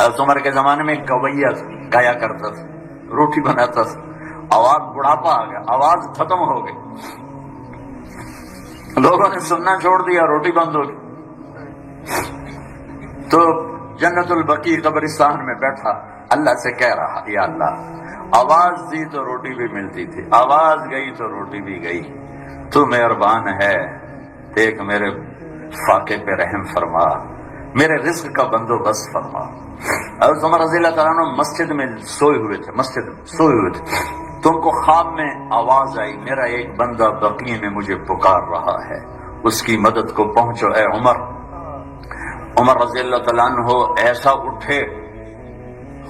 حضرت عمر کے زمانے میں گویا گایا کرتا تھا، روٹی بناتا تھا، آواز بڑھاپا آ گیا، آواز ختم ہو گئی، لوگوں نے سننا چھوڑ دیا، روٹی بند ہو گئی۔ تو جنت البقیع قبرستان میں بیٹھا اللہ سے کہہ رہا، یا اللہ آواز دی تو روٹی بھی ملتی تھی، آواز گئی تو روٹی بھی گئی، تو مہربان ہے، دیکھ میرے فاقے پہ رحم فرما، میرے رزق کا بندوبست فرما۔ حضرت عمر رضی اللہ تعالیٰ عنہ مسجد میں سوئے ہوئے تھے، مسجد میں سوئے ہوئے تھے، تو ان کو خواب میں آواز آئی، میرا ایک بندہ بقیع میں مجھے پکار رہا ہے، اس کی مدد کو پہنچو اے عمر۔ عمر رضی اللہ تعالیٰ عنہ ایسا اٹھے،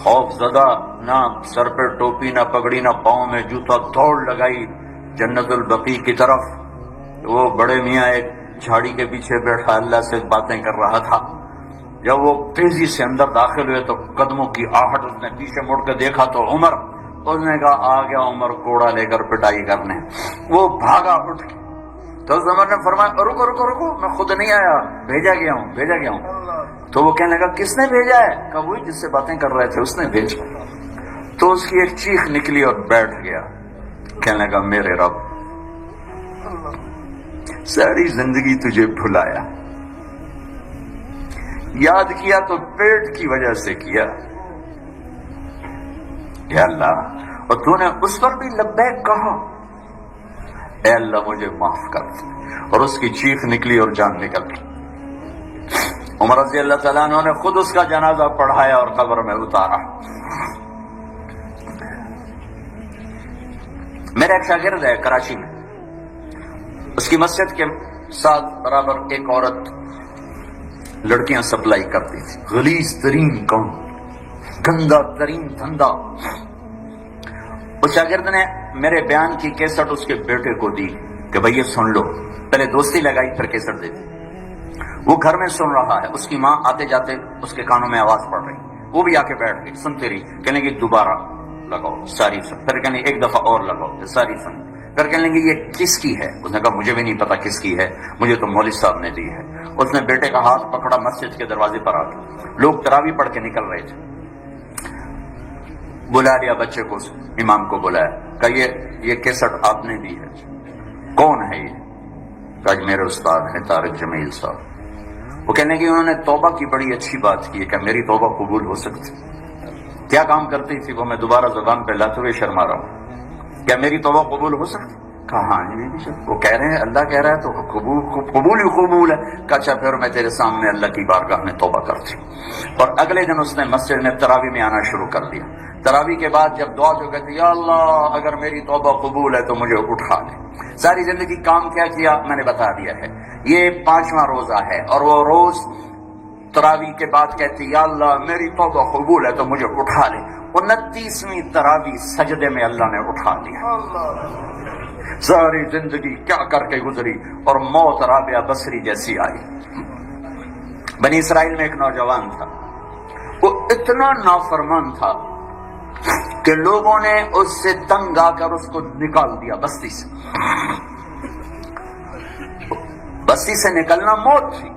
خوف زدہ، نہ سر پہ ٹوپی، نہ پگڑی، نہ پاؤں میں جوتا، دوڑ لگائی جنت البقیع کی طرف۔ وہ بڑے میاں ایک جھاڑی کے پیچھے بیٹھا اللہ سے باتیں کر رہا تھا۔ جب وہ تیزی سے اندر داخل ہوئے تو قدموں کی آہٹ، اس نے پیچھے مڑ کے دیکھا تو عمر، اس نے کہا آ گیا عمر کوڑا لے کر پٹائی کرنے۔ وہ بھاگا اٹھ کے، تو اس عمر نے فرمایا رکو رکو رکو، میں خود نہیں آیا، بھیجا گیا ہوں، بھیجا گیا ہوں۔ تو وہ کہنے لگا کس نے بھیجا ہے؟ کہا وہی جس سے باتیں کر رہے تھے اس نے بھیجا۔ تو اس کی ایک چیخ نکلی اور بیٹھ گیا، کہنے لگا میرے رب، ساری زندگی تجھے بھلایا، یاد کیا تو پیٹ کی وجہ سے کیا، یا اللہ، اور تو نے اس پر بھی لبیک کہا، اے اللہ مجھے معاف کر۔ اور اس کی چیخ نکلی اور جان نکل گئی۔ عمر رضی اللہ تعالیٰ عنہ نے خود اس کا جنازہ پڑھایا اور قبر میں اتارا۔ میرا ایک شاگرد ہے کراچی میں، اس کی مسجد کے ساتھ برابر ایک عورت لڑکیاں سپلائی کرتی تھی، غلیظ ترین کام، گندا ترین دھندا۔ اس شاگرد نے میرے بیان کی کیسٹ اس کے بیٹے کو دی کہ بھئی یہ سن لو، پہلے دوستی لگائی پھر کیسٹ دے دی۔ وہ گھر میں سن رہا ہے، اس کی ماں آتے جاتے اس کے کانوں میں آواز پڑ رہی، وہ بھی آ کے بیٹھ گئی، سنتے رہی، کہنے لگی دوبارہ لگاؤ، ساری سن، پھر کہنے ایک دفعہ اور لگاؤ، ساری سن، پھر کہنے لگی یہ کس کی ہے؟ اس نے کہا مجھے بھی نہیں پتا کس کی ہے، مجھے تو مولوی صاحب نے دی ہے۔ اس نے بیٹے کا ہاتھ پکڑا، مسجد کے دروازے پر آ گیا، لوگ تراویح پڑھ کے نکل رہے تھے، بلا لیا بچے کو، امام کو بلایا، کہا یہ کیسٹ آپ نے دی ہے، کون ہے یہ؟ کہا میرے استاد ہیں طارق جمیل صاحب۔ وہ کہنے کہ انہوں نے توبہ کی بڑی اچھی بات کی ہے، کہ میری توبہ قبول ہو سکتی؟ کیا کام کرتی تھی وہ؟ میں دوبارہ زبان پہ لاتے ہوئے شرما رہا ہوں، کیا میری توبہ قبول ہو سکتی؟ کہا ہاں جی، وہ کہہ رہے ہیں اللہ کہہ رہا ہے تو قبول ہی قبول ہے۔ کہا اچھا پھر میں تیرے سامنے اللہ کی بارگاہ میں توبہ کرتی ہوں۔ اور اگلے دن اس نے مسجد میں تراویح میں آنا شروع کر دیا۔ تراویح کے بعد جب دعا جو کہتی یا اللہ اگر میری توبہ قبول ہے تو مجھے اٹھا لے۔ ساری زندگی کام کیا میں نے بتا دیا ہے، یہ 5واں روزہ ہے، اور وہ روز تراویح کے بعد کہتی یا اللہ میری توبہ قبول ہے تو مجھے اٹھا لے۔ 29ویں تراویح سجدے میں اللہ نے اٹھا لیا۔ ساری زندگی کیا کر کے گزری، اور موت رابعہ بصری جیسی آئی۔ بنی اسرائیل میں ایک نوجوان تھا، وہ اتنا نافرمان تھا کہ لوگوں نے اس سے تنگ آ کر اس کو نکال دیا بستی سے۔ بستی سے نکلنا موت تھی۔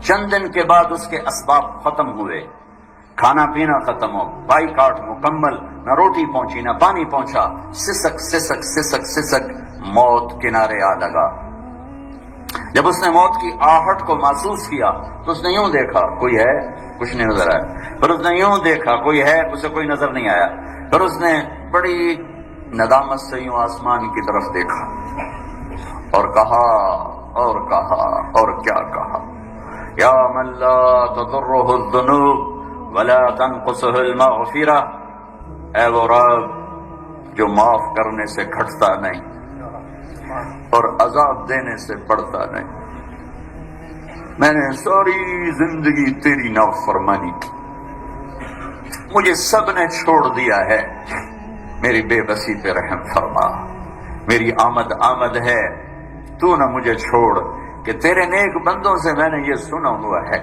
چند دن کے بعد اس کے اسباب ختم ہوئے، کھانا پینا ختم ہو، بائی کاٹ مکمل، نہ روٹی پہنچی نہ پانی پہنچا، سسک سسک سسک سسک، موت کنارے آ لگا۔ جب اس نے موت کی آہٹ کو محسوس کیا تو اس نے یوں دیکھا کوئی ہے، کچھ نہیں نظر آیا، پھر اس نے یوں دیکھا کوئی ہے، اسے کوئی نظر نہیں آیا، پھر اس نے بڑی ندامت سے یوں آسمان کی طرف دیکھا اور کہا اور کیا کہا، یا من لا تضرہ الذنوب ولا تنقصہ المغفرہ، اے وہ رب جو معاف کرنے سے گھٹتا نہیں اور عذاب دینے سے بڑھتا نہیں۔ میں نے ساری زندگی تیری نافرمانی کی، مجھے سب نے چھوڑ دیا ہے، میری بے بسی پہ رحم فرما، میری آمد ہے، تو نہ مجھے چھوڑ، کہ تیرے نیک بندوں سے میں نے یہ سنا ہوا ہے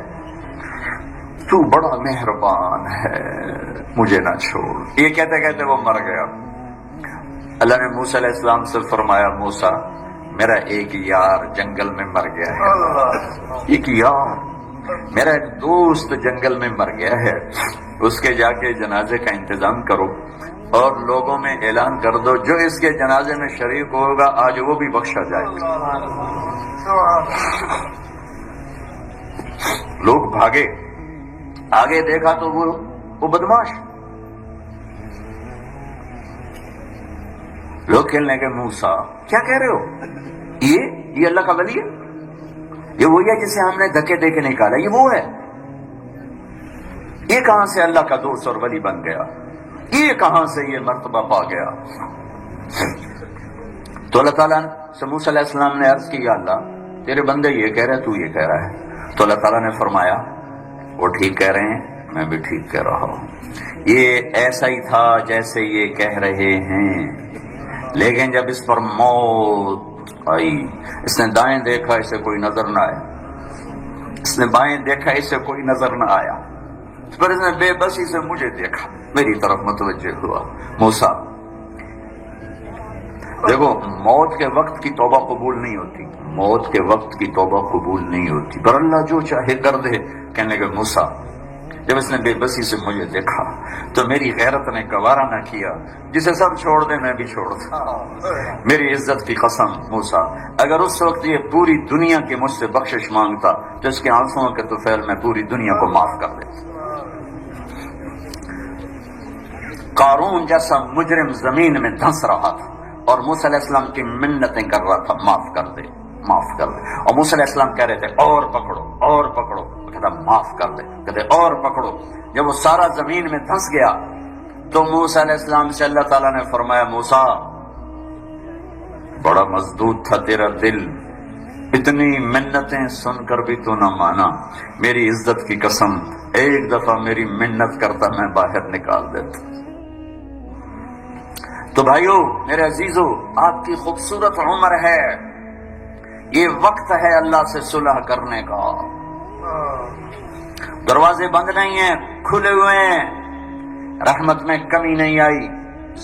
تو بڑا مہربان ہے، مجھے نہ چھوڑ۔ یہ کہتے کہتے وہ مر گیا۔ اللہ نے موسیٰ علیہ السلام سے فرمایا موسیٰ میرا ایک یار جنگل میں مر گیا ہے، ایک یار میرا ایک دوست جنگل میں مر گیا ہے، اس کے جا کے جنازے کا انتظام کرو اور لوگوں میں اعلان کر دو جو اس کے جنازے میں شریک ہوگا آج وہ بھی بخشا جائے گا۔ لوگ بھاگے، آگے دیکھا تو وہ بدماش، لوگ کہنے لگے موسیٰ کیا کہہ رہے ہو، یہ اللہ کا ولی ہے، یہ وہی ہے جسے ہم نے دھکے دے کے نکالا، یہ وہ ہے، یہ کہاں سے اللہ کا دوست اور ولی بن گیا، یہ کہاں سے یہ مرتبہ پا گیا۔ تو اللہ تعالیٰ سے موسیٰ علیہ السلام نے عرض کی یا اللہ تیرے بندے یہ کہہ رہے تو یہ کہہ رہا ہے، تو اللہ تعالیٰ نے فرمایا وہ ٹھیک کہہ رہے ہیں، میں بھی ٹھیک کہہ رہا ہوں، یہ ایسا ہی تھا جیسے یہ کہہ رہے ہیں، لیکن جب اس پر موت آئی، اس نے دائیں دیکھا اسے کوئی نظر نہ آیا، اس نے بائیں دیکھا اسے کوئی نظر نہ آیا، پھر اس نے بے بسی سے مجھے دیکھا، میری طرف متوجہ ہوا۔ موسیٰ دیکھو موت کے وقت کی توبہ قبول نہیں ہوتی، موت کے وقت کی توبہ قبول نہیں ہوتی، پر اللہ جو چاہے کر دے۔ کہنے لگے موسیٰ جب اس نے بے بسی سے مجھے دیکھا تو میری غیرت نے گوارا نہ کیا، جسے سب چھوڑ دے میں بھی چھوڑ دوں، میری عزت کی قسم موسیٰ اگر اس وقت یہ پوری دنیا کی مجھ سے بخشش مانگتا تو اس کے آنسوؤں کے طفیل میں پوری دنیا کو معاف کر دیتا۔ قارون جیسا مجرم زمین میں دھنس رہا تھا اور موسیٰ علیہ السلام کی منتیں کر رہا تھا معاف کر دے معاف کر دے، اور موسیٰ علیہ السلام کہہ رہے تھے اور پکڑو اور پکڑو، کہتا معاف کر دے، کہتے اور پکڑو۔ جب وہ سارا زمین میں دھنس گیا تو موسیٰ علیہ السلام سے اللہ تعالیٰ نے فرمایا موسیٰ بڑا مضبوط تھا تیرا دل، اتنی منتیں سن کر بھی تو نہ مانا، میری عزت کی قسم ایک دفعہ میری منت کرتا میں باہر نکال دیتا۔ تو بھائیو میرے عزیزو آپ کی خوبصورت عمر ہے، یہ وقت ہے اللہ سے صلح کرنے کا، دروازے بند نہیں ہیں کھلے ہوئے ہیں، رحمت میں کمی نہیں آئی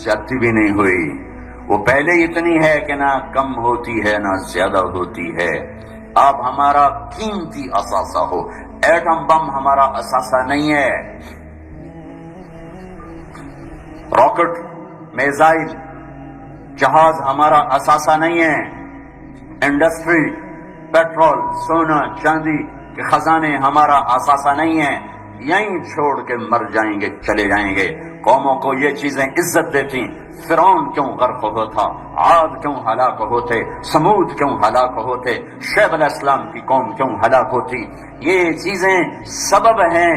زیادتی بھی نہیں ہوئی، وہ پہلے اتنی ہے کہ نہ کم ہوتی ہے نہ زیادہ ہوتی ہے۔ آپ ہمارا قیمتی اثاثہ ہو، ایٹم بم ہمارا اثاثہ نہیں ہے، راکٹ میزائل جہاز ہمارا اثاثہ نہیں ہے، انڈسٹری پیٹرول سونا چاندی کے خزانے ہمارا اثاثہ نہیں ہے، یہیں چھوڑ کے مر جائیں گے چلے جائیں گے۔ قوموں کو یہ چیزیں عزت دیتی، فرعون کیوں غرق ہوتا، عاد کیوں ہلاک ہوتے، سمود کیوں ہلاک ہوتے، شعیب علیہ السلام کی قوم کیوں ہلاک ہوتی، یہ چیزیں سبب ہیں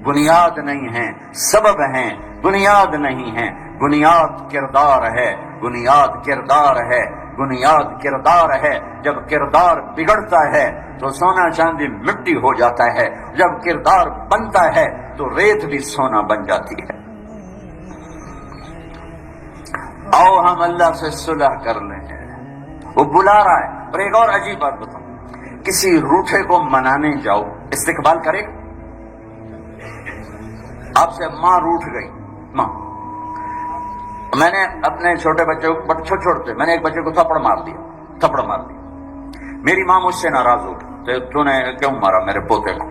بنیاد نہیں ہیں، سبب ہیں بنیاد نہیں ہیں، بنیاد کردار ہے، بنیاد کردار ہے، بنیاد کردار ہے۔ جب کردار بگڑتا ہے تو سونا چاندی مٹی ہو جاتا ہے، جب کردار بنتا ہے تو ریت بھی سونا بن جاتی ہے۔ آؤ ہم اللہ سے صلح کر لیں، وہ بلا رہا ہے۔ اور ایک اور عجیب بات بتاؤں، کسی روٹھے کو منانے جاؤ استقبال کرے گا؟ آپ سے ماں روٹھ گئی، ماں، میں نے اپنے چھوٹے بچے کو چھوٹے میں نے ایک بچے کو تھپڑ مار دیا، میری ماں مجھ سے ناراض ہو گئی، تو نے کیوں مارا میرے پوتے کو؟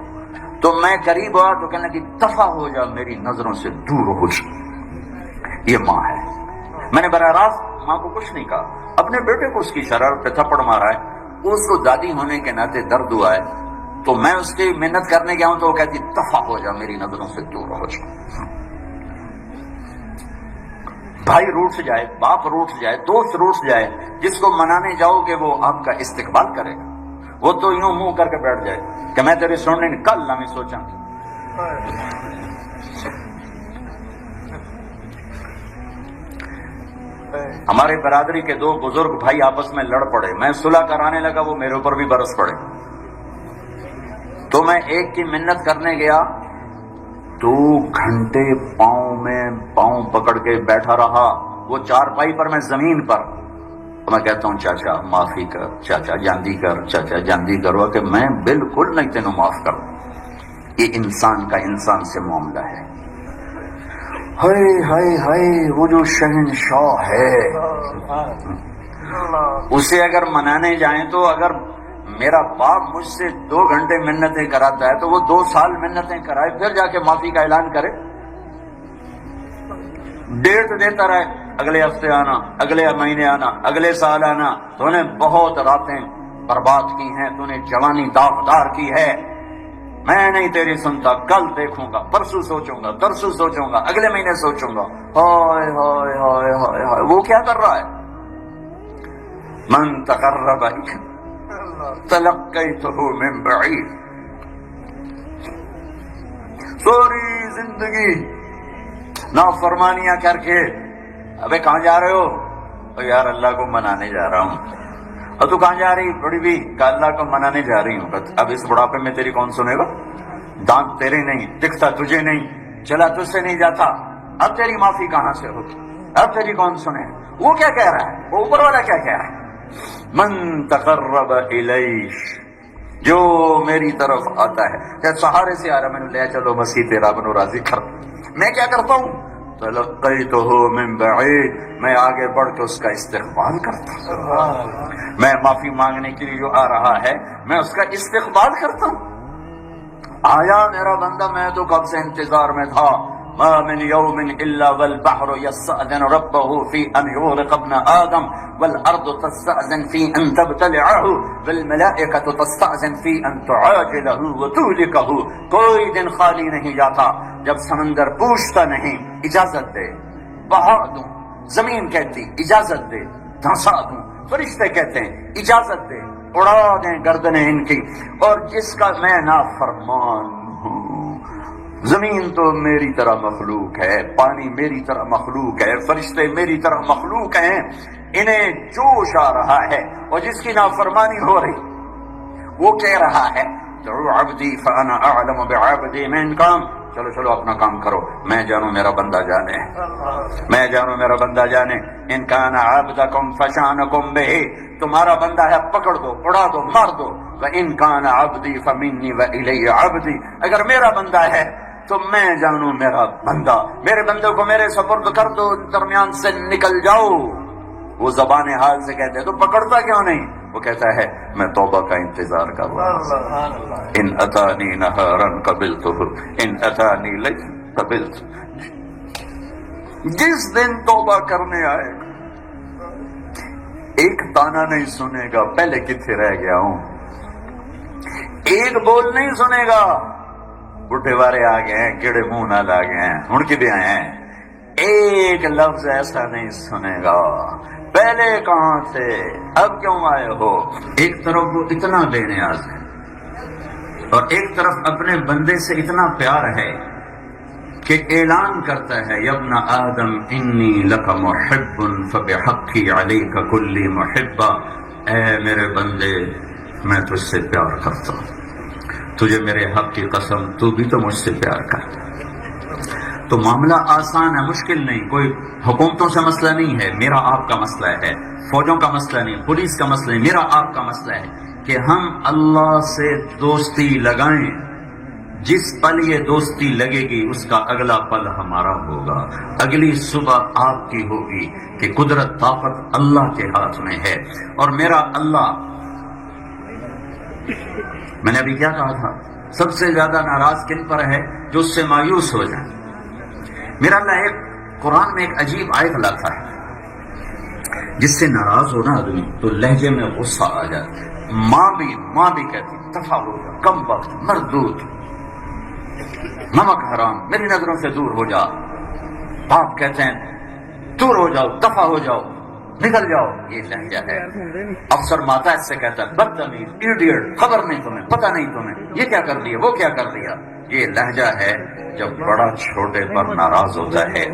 تو میں قریب ہوا تو کہنے لگی دفع ہو جا، میری نظروں سے دور ہو جا۔ یہ ماں ہے۔ میں نے براہ راست ماں کو کچھ نہیں کہا، اپنے بیٹے کو اس کی شرارت پہ تھپڑ مارا ہے، اس کو دادی ہونے کے ناطے درد ہوا ہے، تو میں اس کی محنت کرنے گیا ہوں تو وہ کہتی دفع ہو جا، میری نظروں سے دور ہو جا۔ بھائی روٹ جائے، باپ روٹ جائے، دوست روٹ جائے، جس کو منانے جاؤ کہ وہ آپ کا استقبال کرے گا، وہ تو یوں منہ کر کے بیٹھ جائے کہ میں تیری سننے کل نہ میں سوچا۔ ہمارے برادری کے دو بزرگ بھائی آپس میں لڑ پڑے، میں صلح کرانے لگا، وہ میرے اوپر بھی برس پڑے، تو میں ایک کی منت کرنے گیا، 2 گھنٹے پاؤں میں پاؤں پکڑ کے بیٹھا رہا، وہ چارپائی پر میں زمین پر، تو میں کہتا ہوں چاچا معافی کر، چاچا جاندی کر، چاچا جاندی کروا کہ میں بالکل نہیں تینوں معاف کروں۔ یہ انسان کا انسان سے معاملہ ہے۔ ہائے ہائے ہائے، وہ جو شہنشاہ ہے اسے اگر منانے جائیں تو اگر میرا باپ مجھ سے 2 گھنٹے منتیں کراتا ہے تو وہ 2 سال منتیں کرائے پھر جا کے معافی کا اعلان کرے؟ ڈیٹ دیتا رہے، اگلے ہفتے آنا، اگلے مہینے آنا، اگلے سال آنا. تو نے بہت راتیں برباد کی ہیں، تو نے جوانی داغدار کی ہے. میں نہیں تیری سنتا، کل دیکھوں گا، پرسوں سوچوں گا، ترسوں سوچوں گا، اگلے مہینے سوچوں گا. ہائے ہائے ہائے ہائے ہائے، وہ کیا کر رہا ہے؟ من تقرب تلقیتہ من بعید. سوری زندگی نافرمانیاں کر کے، ابے کہاں جا رہے ہو؟ تو یار اللہ کو منانے جا رہا ہوں. اور تو کہاں جا رہی بڑی بھی؟ کہ اللہ کو منانے جا رہی ہوں. اب اس بڑھاپے میں تیری کون سنے گا؟ دانت تیرے نہیں، دکھتا تجھے نہیں، چلا تجھ سے نہیں جاتا. اب تیری معافی کہاں سے ہوگی؟ اب تیری کون سنے؟ وہ کیا کہہ رہا ہے؟ وہ اوپر والا کیا کہہ رہا ہے؟ من تقرب الیہ، جو میری طرف آتا ہے. جب سہارے سے آ رہا میں نے لے چلو مسیح تیرا بنو راضی کر. میں کیا کرتا ہوں؟ تلقیتہ من بعید، میں آگے بڑھ کے اس کا استقبال کرتا ہوں. میں معافی مانگنے کے لیے جو آ رہا ہے میں اس کا استقبال کرتا ہوں. آیا میرا بندہ، میں تو کب سے انتظار میں تھا. ما من يوم الا والبحر يستأذن ربه في ان يغرق ابن آدم والارض تستأذن في ان تبتلعه والملائكة تستأذن في ان تعاجله وتهلكه. کوئی دن خالی نہیں جاتا جب سمندر پوچھتا نہیں اجازت دے بہا دوں، زمین کہتی اجازت دے دھنسا دوں، فرشتے کہتے ہیں اجازت دے اڑا دیں گردنیں ان کی. اور جس کا میں نافرمان ہوں، زمین تو میری طرح مخلوق ہے، پانی میری طرح مخلوق ہے، فرشتے میری طرح مخلوق ہیں، انہیں جوش آ رہا ہے. اور جس کی نافرمانی ہو رہی وہ کہہ رہا ہے دعو عبدی فانا اعلم بعبدی من کام. چلو چلو اپنا کام کرو، میں جانوں میرا بندہ جانے، میں جانوں میرا بندہ جانے. ان کان عبدکم فشانکم بہ، تمہارا بندہ ہے پکڑ دو، اڑا دو، مار دو. وان کان عبدی فمنی والی عبدی، اگر میرا بندہ ہے تو میں جانوں میرا بندہ، میرے بندے کو میرے سپرد کر دو، درمیان سے نکل جاؤ. وہ زبان حال سے کہتے ہیں تو پکڑتا کیوں نہیں؟ وہ کہتا ہے میں توبہ کا انتظار کر رہا ہوں. ان اتانی نہارا قبلتہ ان اتانی لیلا قبلت. جس دن توبہ کرنے آئے ایک تانا نہیں سنے گا، پہلے کتنے رہ گیا ہوں، ایک بول نہیں سنے گا. بڈھے وارے آ گئے ہیں، کیڑے منہ نال آ گئے ہیں، ہن کدے آئے ہیں. ایک لفظ ایسا نہیں سنے گا پہلے کہاں تھے، اب کیوں آئے ہو. ایک طرف وہ اتنا بے نیاز ہے اور ایک طرف اپنے بندے سے اتنا پیار ہے کہ اعلان کرتا ہے یا ابن آدم انی لک محب فبحقی علیک کلی محبہ. اے میرے بندے میں تجھ سے پیار کرتا ہوں، تجھے میرے حق کی قسم تو بھی تو مجھ سے پیار کر. تو معاملہ آسان ہے، مشکل نہیں. کوئی حکومتوں سے مسئلہ نہیں ہے، میرا آپ کا مسئلہ ہے. فوجوں کا مسئلہ نہیں، پولیس کا مسئلہ نہیں، میرا آپ کا مسئلہ ہے کہ ہم اللہ سے دوستی لگائیں. جس پل یہ دوستی لگے گی اس کا اگلا پل ہمارا ہوگا، اگلی صبح آپ کی ہوگی کہ قدرت طاقت اللہ کے ہاتھ میں ہے. اور میرا اللہ، میں نے ابھی کیا کہا تھا، سب سے زیادہ ناراض کن پر ہے؟ جو اس سے مایوس ہو جائے. میرا اللہ ایک قرآن میں ایک عجیب آیت لاتا ہے، جس سے ناراض ہونا آدمی تو لہجے میں غصہ آ جاتا ہے. ماں بھی کہتی دفع ہو جا، کم وقت، مردود، نمک حرام، میری نظروں سے دور ہو جا. باپ کہتے ہیں دور ہو جاؤ، دفع ہو جاؤ، نکل جاؤ. یہ لہجہ ہے. افسر ماتحت سے کہتا ہے بدتمیز، ایڈیٹ، خبر نہیں تمہیں، پتہ نہیں تمہیں، یہ کیا کر دیا، وہ کیا کر دیا. یہ لہجہ ہے. جب بڑا چھوٹے پر ناراض ہوتا ہے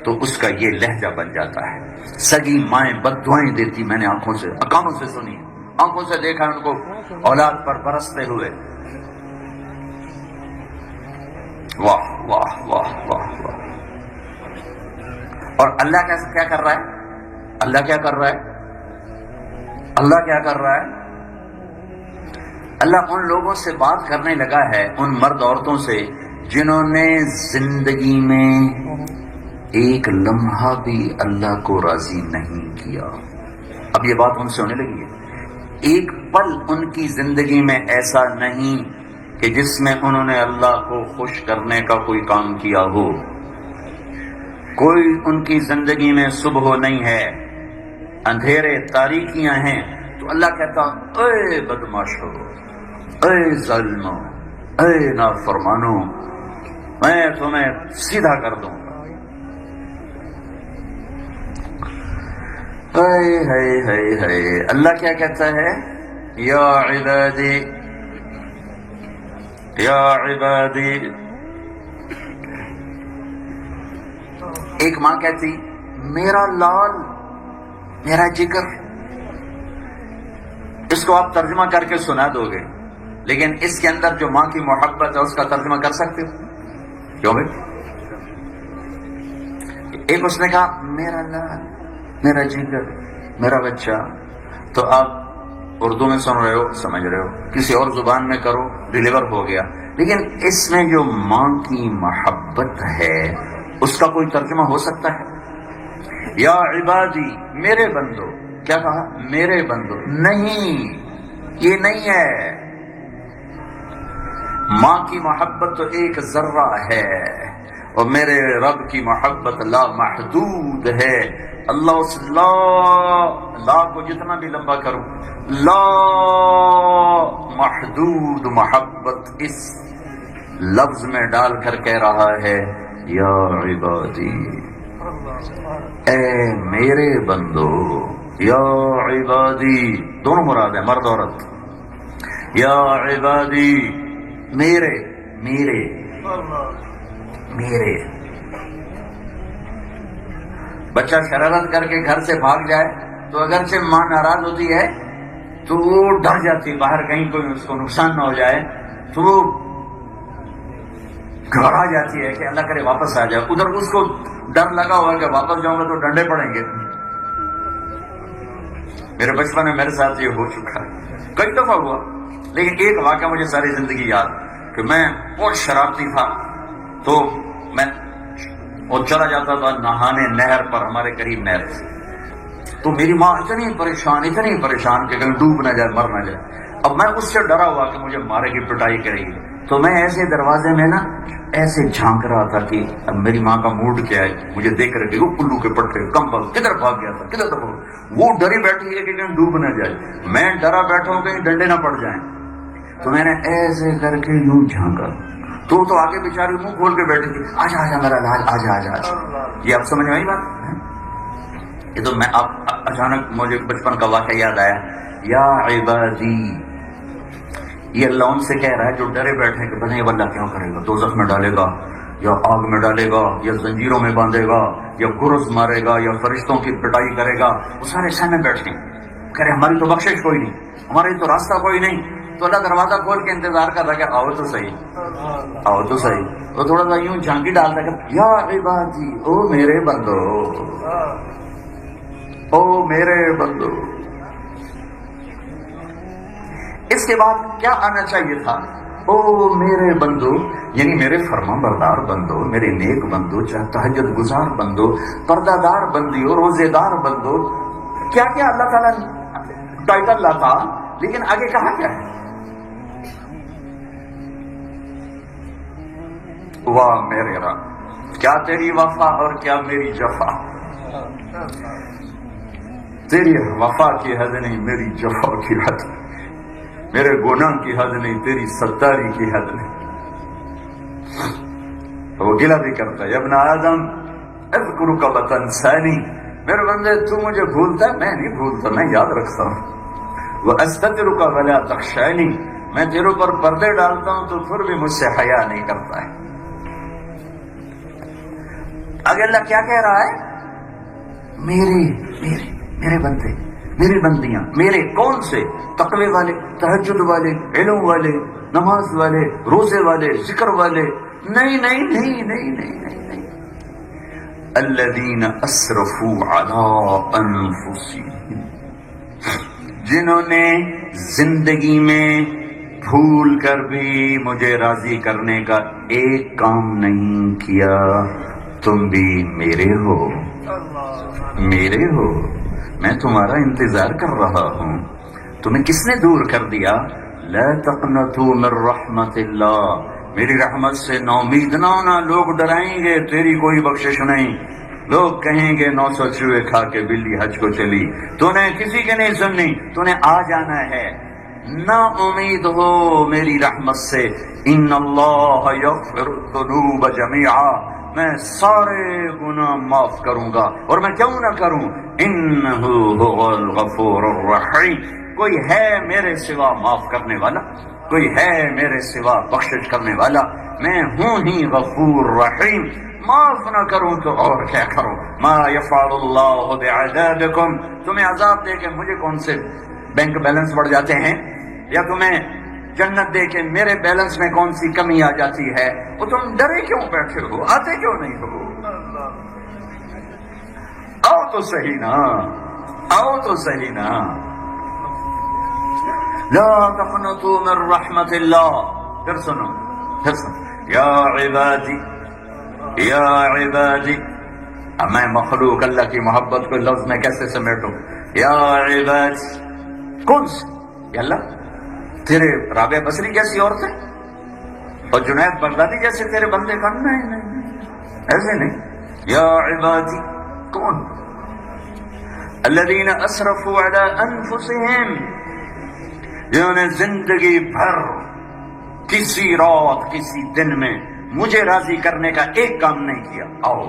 تو اس کا یہ لہجہ بن جاتا ہے. سگی مائیں بد دعائیں دیتی، میں نے آنکھوں سے، کانوں سے سنی، آنکھوں سے دیکھا ان کو اولاد پر برستے ہوئے. واہ واہ واہ واہ واہ. اور اللہ کیا کر رہا ہے؟ اللہ کیا کر رہا ہے؟ اللہ کیا کر رہا ہے؟ اللہ ان لوگوں سے بات کرنے لگا ہے، ان مرد عورتوں سے جنہوں نے زندگی میں ایک لمحہ بھی اللہ کو راضی نہیں کیا. اب یہ بات ان سے ہونے لگی ہے. ایک پل ان کی زندگی میں ایسا نہیں کہ جس میں انہوں نے اللہ کو خوش کرنے کا کوئی کام کیا ہو. کوئی ان کی زندگی میں صبح نہیں ہے، اندھیرے تاریکیاں ہیں، تو اللہ کہتا اے بدماشو، اے ظالمو، اے نافرمانو، میں تمہیں سیدھا کر دوں گا. اللہ کیا کہتا ہے؟ یا عبادی، یا عبادی. ایک ماں کہتی میرا لال، میرا جگر. اس کو آپ ترجمہ کر کے سنا دو گے، لیکن اس کے اندر جو ماں کی محبت ہے اس کا ترجمہ کر سکتے ہو؟ کیوں بھائی؟ ایک اس نے کہا میرا لال، میرا جگر، میرا بچہ. تو آپ اردو میں سن رہے ہو، سمجھ رہے ہو، کسی اور زبان میں کرو، ڈیلیور ہو گیا. لیکن اس میں جو ماں کی محبت ہے اس کا کوئی ترجمہ ہو سکتا ہے؟ یا عبادی، میرے بندو. کیا کہا؟ میرے بندو. نہیں، یہ نہیں ہے. ماں کی محبت تو ایک ذرہ ہے، اور میرے رب کی محبت لا محدود ہے. اللہ اس لا کو جتنا بھی لمبا کروں، لا محدود محبت اس لفظ میں ڈال کر کہہ رہا ہے یا عبادی، اے میرے بندو. یا عبادی، دونوں مراد ہے، مرد عورت. یا عبادی، میرے میرے میرے. بچہ شرارت کر کے گھر سے بھاگ جائے تو اگرچہ ماں ناراض ہوتی ہے تو وہ ڈر جاتی ہے، باہر کہیں کوئی اس کو نقصان نہ ہو جائے تو وہ گھبرا جاتی ہے کہ اللہ کرے واپس آ جائے. ادھر اس کو ڈر لگا ہوا کہ واپس جاؤں گا تو ڈنڈے پڑیں گے. میرے بچپن میں میرے ساتھ یہ ہو چکا ہے، کئی دفعہ ہوا. لیکن ایک واقعہ مجھے ساری زندگی یاد کہ میں بہت شرارتی تھا، تو میں اور چلا جاتا تھا نہانے نہر پر، ہمارے قریب نہر تھی. تو میری ماں اتنی پریشان کہ کہیں ڈوب نہ جائے، مر نہ جائے. اب میں اس سے ڈرا ہوا کہ مجھے مارے گی، پٹائی کرے گی. تو میں ایسے دروازے میں نا ایسے جھانک رہا تھا کہ اب میری ماں کا موڈ کیا ہے. مجھے دیکھ رہے کہ وہ کلو کے پٹے کمبل کدھر بھاگ گیا تھا، کدھر تک وہ ڈری بیٹھی ہے کہ کہیں ڈوب نہ جائے. میں ڈرا بیٹھا ہوں کہیں ڈنڈے نہ پڑ جائیں. تو میں نے ایسے کر کے یوں جھانکا تو آگے بیچاری منہ کھول کے بیٹھی تھی. آجا آجا میرا لال، آجا آجا آجا. یہ آپ سمجھ میں آئی بات؟ یہ تو میں آپ اچانک مجھے بچپن کا واقعہ یاد آیا. یا عبادی، یہ اللہ ان سے کہہ رہا ہے جو ڈرے بیٹھے کہ بنے اب اللہ کیا کرے گا، دوزخ میں ڈالے گا یا آگ میں ڈالے گا یا زنجیروں میں باندھے گا یا گرز مارے گا یا فرشتوں کی پٹائی کرے گا. وہ سارے سہمے بیٹھے کہہ رہے ہماری تو بخشش کوئی نہیں، ہماری تو راستہ کوئی نہیں. تو اللہ دروازہ کھول کے انتظار کر رہا کہ آؤ تو صحیح، آؤ تو صحیح. تو تھوڑا سا یوں جھانکی ڈالتا کہ یا عبادی، او میرے بندو، او میرے بندو. اس کے بعد کیا آنا چاہیے تھا؟ او میرے بندو، یعنی میرے فرما بردار بندو، میرے نیک بندو، تہجد گزار بندو، پردہ دار بندیو، روزے دار بندو. کیا کیا اللہ تعالیٰ ٹائٹل لاتا، لیکن آگے کہا کیا ہے؟ واہ میرے رب، کیا تیری وفا اور کیا میری جفا. تیری وفا کی حد نہیں، میری جفا کی حد نہیں. میرے گناہ کی حد نہیں، تیری ستاری کی حد نہیں. تو وہ گلہ بھی کرتا ہے ابن آدم اذکرک وتنسانی، میرے بندے تو مجھے بھولتا ہے، میں نہیں بھولتا، میں یاد رکھتا ہوں. وَأَسْتَتِرُكَ وَلَا تَخْشَانِي، میں تیرے اوپر پردے ڈالتا ہوں تو پھر بھی مجھ سے حیا نہیں کرتا ہے. آگے اللہ کیا کہہ رہا ہے؟ میرے میرے میرے بندے، میری بندیاں. میرے کون سے؟ تقوی والے، تہجد والے، علم والے، نماز والے، روزے والے، ذکر والے. نہیں نہیں نہیں نہیں نہیں نہیں نہیں. الذین اسرفوا علی انفسہم، جنہوں نے زندگی میں بھول کر بھی مجھے راضی کرنے کا ایک کام نہیں کیا. تم بھی میرے ہو، میرے ہو، میں تمہارا انتظار کر رہا ہوں. تمہیں کس نے دور کر دیا؟ لا تقنطوا من رحمت اللہ، میری رحمت سے نا امید نہ ہونا. لوگ ڈرائیں گے تیری کوئی بخشش نہیں، لوگ کہیں گے 900 چوہے کھا کے بلی حج کو چلی، تو نے کسی کی نہیں سننی، تو نے آ جانا ہے. نہ امید ہو میری رحمت سے. ان اللہ یغفر الذنوب جميعا، میں سارے گناہ معاف کروں گا، اور میں کیوں نہ کروں. انہ هو الغفور الرحیم، کوئی ہے میرے سوا معاف کرنے والا، کوئی ہے میرے سوا بخشش کرنے والا، میں ہوں ہی غفور رحیم. معاف نہ کروں تو اور کیا کروں. ما یفعل اللہ بعذابکم، تمہیں عذاب دے کے مجھے کون سے بینک بیلنس بڑھ جاتے ہیں، یا تمہیں جنت دے کے میرے بیلنس میں کون سی کمی آ جاتی ہے. وہ تم ڈرے کیوں بیٹھے ہو، آتے کیوں نہیں ہو؟ آؤ تو صحیح نا، آؤ تو صحیح نا. لا تقنطوا من رحمت اللہ. پھر سنو، پھر سنو. یا عبادی، یا عبادی. اب میں مخلوق اللہ کی محبت کو لفظ میں کیسے سمیٹوں؟ یا عبادی کون سی؟ یا اللہ تیرے رابعہ بصری جیسی عورت ہے اور جنید بغدادی جیسے تیرے بندے کا؟ نہیں، ایسے نہیں. یا عبادی کون؟ الذین اسرفوا علی انفسہم، جنہوں نے زندگی بھر کسی رات کسی دن میں مجھے راضی کرنے کا ایک کام نہیں کیا. آؤ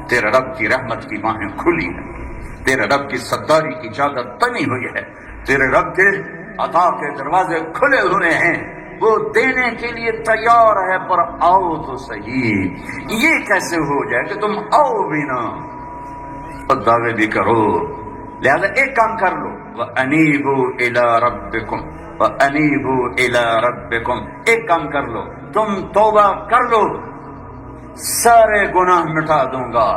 تیرے رب کی رحمت کی باہیں کھلی ہیں، تیرے رب کی ستاری کی چادر تنی ہوئی ہے، تیرے رب کے عطا کے دروازے کھلے ہوئے ہیں، وہ دینے کے لیے تیار ہے. پر آؤ تو صحیح. یہ کیسے ہو جائے کہ تم آؤ بھی نہ اور دعوے بھی کرو؟ لہذا ایک کام کر لو، وَأَنِيبُوا إِلَىٰ رَبِّكُمْ، وَأَنِيبُوا إِلَىٰ رَبِّكُمْ. ایک کام کر لو، تم توبہ کر لو، سارے گناہ مٹا دوں گا.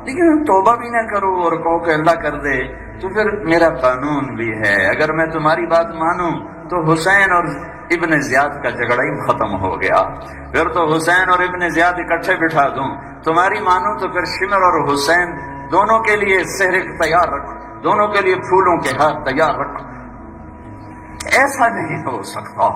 لیکن توبہ بھی نہ کرو اور کہو کہ اللہ کر دے، تو پھر میرا قانون بھی ہے. اگر میں تمہاری بات مانوں تو حسین اور ابن زیاد کا جھگڑا ہی ختم ہو گیا. پھر تو حسین اور ابن زیاد اکٹھے بٹھا دوں. تمہاری مانوں تو پھر شمر اور حسین دونوں کے لیے سحر تیار رکھو، دونوں کے لیے پھولوں کے ہاتھ تیار رکھو. ایسا نہیں ہو سکتا.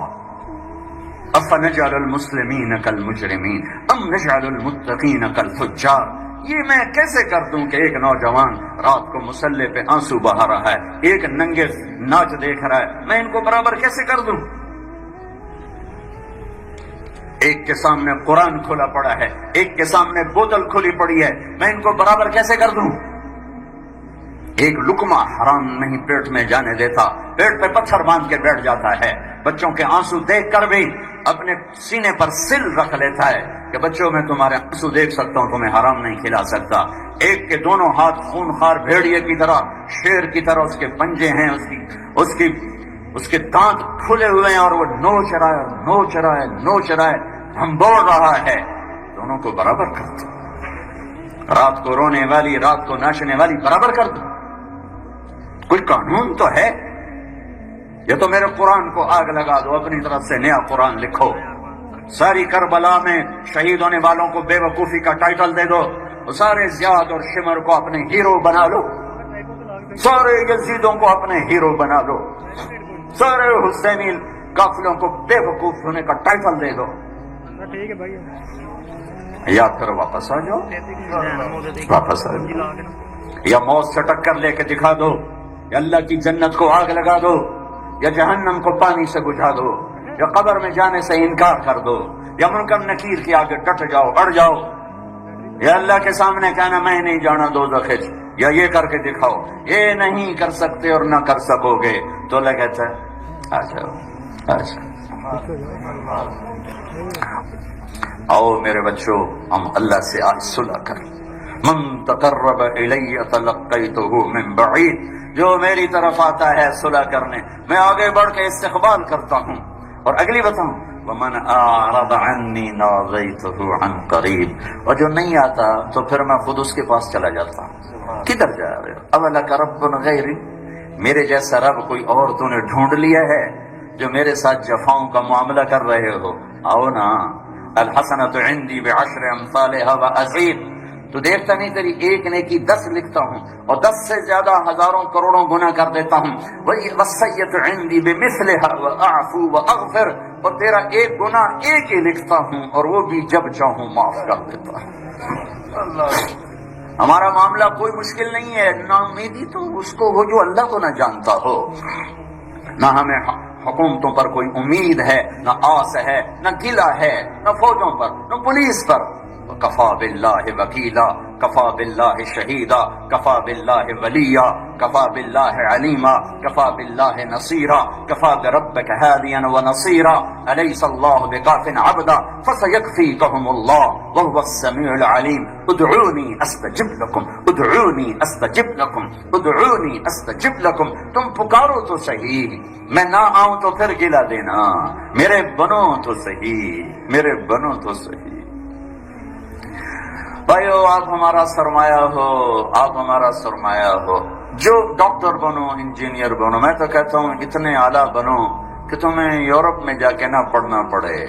افنجعل المسلمین کالمجرمین ام نجعل المتقین کالفجار. یہ میں کیسے کر دوں کہ ایک نوجوان رات کو مسلح پہ آنسو بہا رہا ہے، ایک ننگے ناچ دیکھ رہا ہے، میں ان کو برابر کیسے کر دوں؟ ایک کے سامنے قرآن کھلا پڑا ہے، ایک کے سامنے بوتل کھلی پڑی ہے، میں ان کو برابر کیسے کر دوں؟ ایک لقمہ حرام نہیں پیٹ میں جانے دیتا، پیٹ پہ پتھر باندھ کے بیٹھ جاتا ہے. بچوں کے آنسو دیکھ کر بھی اپنے سینے پر سل رکھ لیتا ہے کہ بچوں میں تمہارے آنسو دیکھ سکتا ہوں، تمہیں حرام نہیں کھلا سکتا. ایک کے دونوں ہاتھ خون خار بھیڑیے کی طرح، شیر کی طرح اس کے پنجے ہیں، اس کے دانت کھلے ہوئے ہیں، اور وہ نوچ رہا ہے، بھنبوڑ رہا ہے. دونوں کو برابر کر دو. رات کو رونے والی، رات کو ناچنے والی برابر کر دو. کوئی قانون تو ہے. یا تو میرے قرآن کو آگ لگا دو، اپنی طرف سے نیا قرآن لکھو، ساری کربلا میں شہید ہونے والوں کو بے وقوفی کا ٹائٹل دے دو، سارے زیاد اور شمر کو اپنے ہیرو بنا لو، سارے یزیدوں کو اپنے ہیرو بنا لو، سارے حسینی قافلوں کو بے وقوف ہونے کا ٹائٹل دے دو. یا پھر واپس آ جاؤ، واپس آ جاؤ، یا موت سے ٹکر لے کے دکھا دو، یا اللہ کی جنت کو آگ لگا دو، یا جہنم کو پانی سے بجھا دو، یا قبر میں جانے سے انکار کر دو، یا منکر نکیر کے آگے ڈٹ جاؤ، اڑ جاؤ، یا اللہ کے سامنے کہنا میں نہیں جانا دوزخ، یا یہ کر کے دکھاؤ. یہ نہیں کر سکتے اور نہ کر سکو گے تو اللہ کہتا ہے آ جاؤ، آ جاؤ. آؤ میرے بچوں، ہم اللہ سے آج صلح کریں. من تقرب الی تلقیتہ من بعید، جو میری طرف آتا ہے صلح کرنے، میں آگے بڑھ کے استقبال کرتا ہوں. اور اگلی بتاؤں، ومن اعرض عنی ناضیتہ عن قریب، اور جو نہیں آتا تو پھر میں خود اس کے پاس چلا جاتا ہوں. کدھر جا رہے ہو؟ اولک رب غیری، میرے جیسا رب کوئی اور تو نے ڈھونڈ لیا ہے جو میرے ساتھ جفاؤں کا معاملہ کر رہے ہو؟ آؤ نا. الحسنۃ عندی بعشر امثالها وازید، تو دیکھتا نہیں تیری ایک نیکی 10 لکھتا ہوں اور 10 سے زیادہ ہزاروں کروڑوں گناہ کر دیتا ہوں. وَالسَّيِّئَةُ عِندِي بِمِثْلِهَا وَأَعْفُو وَأَغْفِرُ، اور تیرا ایک گناہ ایک ہی لکھتا ہوں اور وہ بھی جب چاہوں معاف کر دیتا ہوں. ہمارا معاملہ کوئی مشکل نہیں ہے. نا امیدی تو اس کو ہو جو اللہ کو نہ جانتا ہو. نہ ہمیں حکومتوں پر کوئی امید ہے، نہ آس ہے، نہ گلہ ہے، نہ فوجوں پر، نہ پولیس پر. کفا باللہ وکیلا، کفا باللہ شہیدا، کفا باللہ ولیا، کفا باللہ علیما، کفا باللہ نصیرا، کفا بربک ہادیا ونصیرا. الیس اللہ بکاف عبدا فسیکفیکہم اللہ وہو السمیع العلیم. ادعونی استجب لکم، ادعونی استجب لکم، ادعونی استجب لکم. تم پکارو تو صحیح، میں نہ آؤں تو پھر گلہ دینا. میرے بنو تو صحیح، میرے بنو تو صحیح. بھائیو، آپ ہمارا سرمایہ ہو، آپ ہمارا سرمایہ ہو. جو ڈاکٹر بنو، انجینئر بنو، میں تو کہتا ہوں اتنے اعلیٰ بنو کہ تمہیں یورپ میں جا کے نہ پڑھنا پڑے.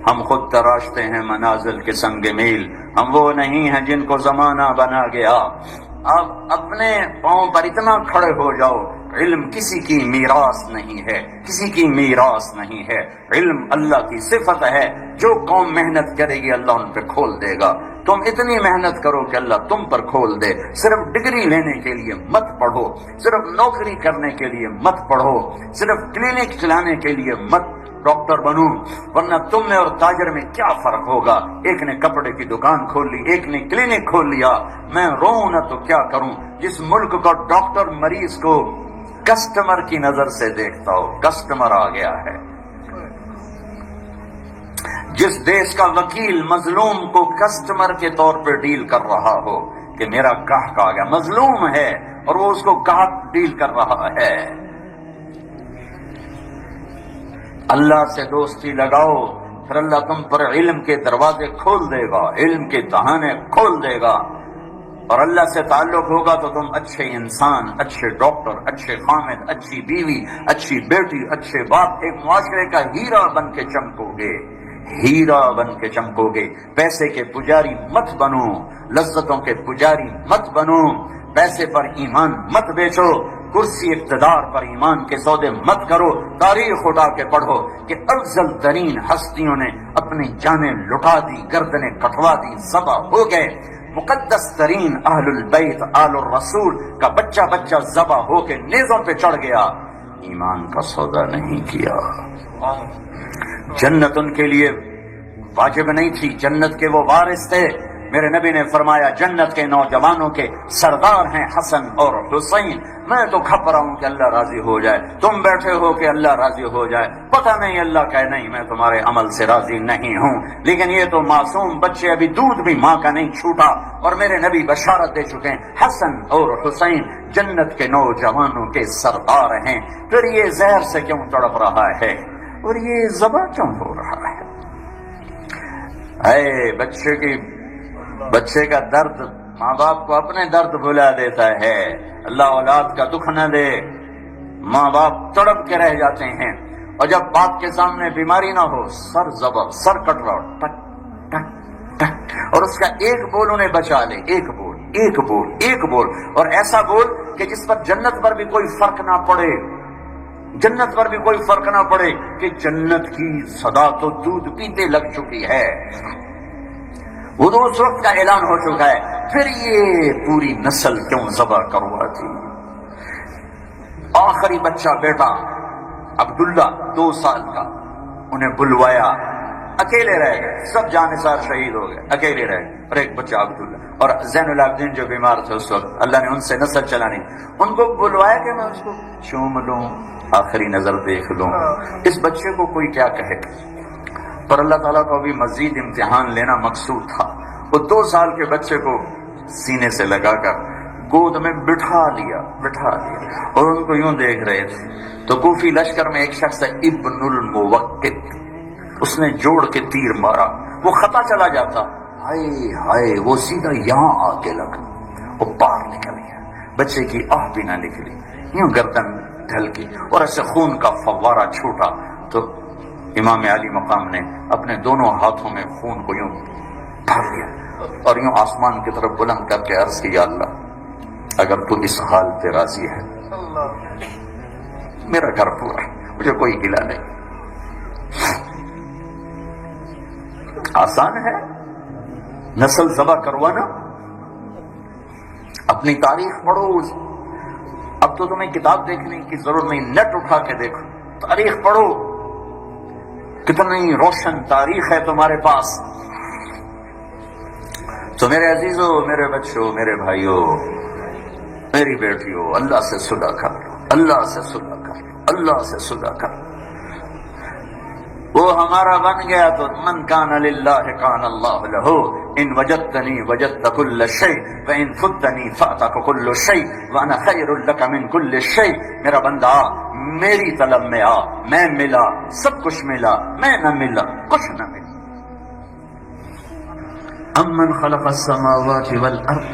ہم خود تراشتے ہیں منازل کے سنگ میل. ہم وہ نہیں ہیں جن کو زمانہ بنا گیا. آپ اپنے پاؤں پر اتنا کھڑے ہو جاؤ. علم کسی کی میراث نہیں ہے، کسی کی میراث نہیں ہے. علم اللہ کی صفت ہے. جو قوم محنت کرے گی اللہ ان پہ کھول دے گا. تم اتنی محنت کرو کہ اللہ تم پر کھول دے. صرف ڈگری لینے کے لیے مت پڑھو، صرف نوکری کرنے کے لیے مت پڑھو، صرف کلینک چلانے کے لیے مت ڈاکٹر بنو، ورنہ تم میں اور تاجر میں کیا فرق ہوگا؟ ایک نے کپڑے کی دکان کھول لی، ایک نے کلینک کھول لیا. میں روؤں نہ تو کیا کروں؟ جس ملک کا ڈاکٹر مریض کو کسٹمر کی نظر سے دیکھتا ہو، کسٹمر آ گیا ہے. جس دیش کا وکیل مظلوم کو کسٹمر کے طور پہ ڈیل کر رہا ہو کہ میرا گاہک آ گیا، مظلوم ہے اور وہ اس کو گاہک ڈیل کر رہا ہے. اللہ سے دوستی لگاؤ، پھر اللہ تم پر علم کے دروازے کھول دے گا، علم کے دہانے کھول دے گا. اور اللہ سے تعلق ہوگا تو تم اچھے انسان، اچھے ڈاکٹر، اچھے خامد، اچھی بیوی، اچھی بیٹی، اچھے باپ، ایک معاشرے کا ہیرا بن کے چمکو گے، ہیرا بن کے چمکو گے. پیسے کے پجاری مت بنو، لذتوں کے پجاری مت بنو. پیسے پر ایمان مت بیچو، کرسی اقتدار پر ایمان کے سودے مت کرو. تاریخ اٹھا کے پڑھو کہ افضل ترین ہستیوں نے اپنی جانیں لٹا دی، گردنیں کٹوا دی، ذبح ہو گئے. مقدس ترین اہل البیت آل الرسول کا بچہ بچہ ذبح ہو کے نیزوں پہ چڑھ گیا، ایمان کا سودا نہیں کیا. جنت ان کے لیے واجب نہیں تھی، جنت کے وہ وارث تھے. میرے نبی نے فرمایا جنت کے نوجوانوں کے سردار ہیں حسن اور حسین. میں تو کھپ رہا ہوں کہ اللہ راضی ہو جائے، تم بیٹھے ہو کہ اللہ راضی ہو جائے. پتہ نہیں اللہ کہے نہیں میں تمہارے عمل سے راضی نہیں ہوں. لیکن یہ تو معصوم بچے، ابھی دودھ بھی ماں کا نہیں چھوٹا، اور میرے نبی بشارت دے چکے ہیں حسن اور حسین جنت کے نوجوانوں کے سردار ہیں. پھر یہ زہر سے کیوں تڑپ رہا ہے اور یہ ذبح کیوں ہو رہا ہے؟ اے بچے کا درد ماں باپ کو اپنے درد بھلا دیتا ہے. اللہ اولاد کا دکھ نہ دے. ماں باپ تڑپ کے رہ جاتے ہیں، اور جب باپ کے سامنے بیماری نہ ہو سر ذبح، سر کٹ رہا ٹک ٹک ٹک، اور اس کا ایک بول انہیں بچا لے. ایک بول، ایک بول، ایک بول، اور ایسا بول کہ جس پر جنت پر بھی کوئی فرق نہ پڑے، جنت پر بھی کوئی فرق نہ پڑے کہ جنت کی صدا تو دودھ پیتے لگ چکی ہے. وہ تو اس وقت کا اعلان ہو چکا ہے. پھر یہ پوری نسل کیوں ذبح کرواتی؟ آخری بچہ بیٹا عبداللہ 2 سال کا، انہیں بلوایا، اکیلے رہ گئے، سب جانثار شہید ہو گئے، اکیلے رہ گئے، اور ایک بچہ عبداللہ اور زین العابدین جو بیمار تھے اس وقت، اللہ نے ان سے نسل چلانی. ان کو بلوایا کہ میں اس کو چوم لوں، آخری نظر دیکھ لوں. اس بچے کو کوئی کیا کہے، پر اللہ تعالیٰ کو بھی مزید امتحان لینا مقصود تھا. وہ 2 سال کے بچے کو سینے سے لگا کر گود میں بٹھا لیا اور ان کو یوں دیکھ رہے تھے. تو کوفی لشکر میں ایک شخص ہے ابن الموقت، اس نے جوڑ کے تیر مارا، وہ خطا چلا جاتا، ہائے ہائے وہ سیدھا یہاں آ کے لگا، وہ پار نکل گیا. بچے کی آہ بھی نہ نکلی، یوں گردن ڈھل کی اور ایسے خون کا فوارہ چھوٹا. تو امام علی مقام نے اپنے دونوں ہاتھوں میں خون کو یوں بھر لیا اور یوں آسمان کی طرف بلند کر کے عرض کی، یا اللہ اگر تو اس حال پہ راضی ہے میرا گھر پورا ہے، مجھے کوئی گلا نہیں۔ آسان ہے نسل ذبح کروانا؟ اپنی تاریخ پڑھو، اب تو تمہیں کتاب دیکھنے کی ضرورت نہیں، نیٹ اٹھا کے دیکھو، تاریخ پڑھو، کتنی روشن تاریخ ہے تمہارے پاس۔ تو میرے عزیزوں، میرے بچوں، میرے بھائیوں، میری بیٹیوں، اللہ سے صلح کر لو، اللہ سے صلح کر لو، اللہ سے صلح کر لو۔ وہ ہمارا بن گیا تو من کان للہ کان اللہ لہ، ان وجدتنی وجدت کل شیء وان فتنی فاتک کل شیء وانا خیر لک من کل شیء۔ میرا بندہ میری طلب میں آ، میں ملا، سب کچھ ملا، میں نہ ملا کچھ نہ ملا۔ امن خلق السماوات والارض،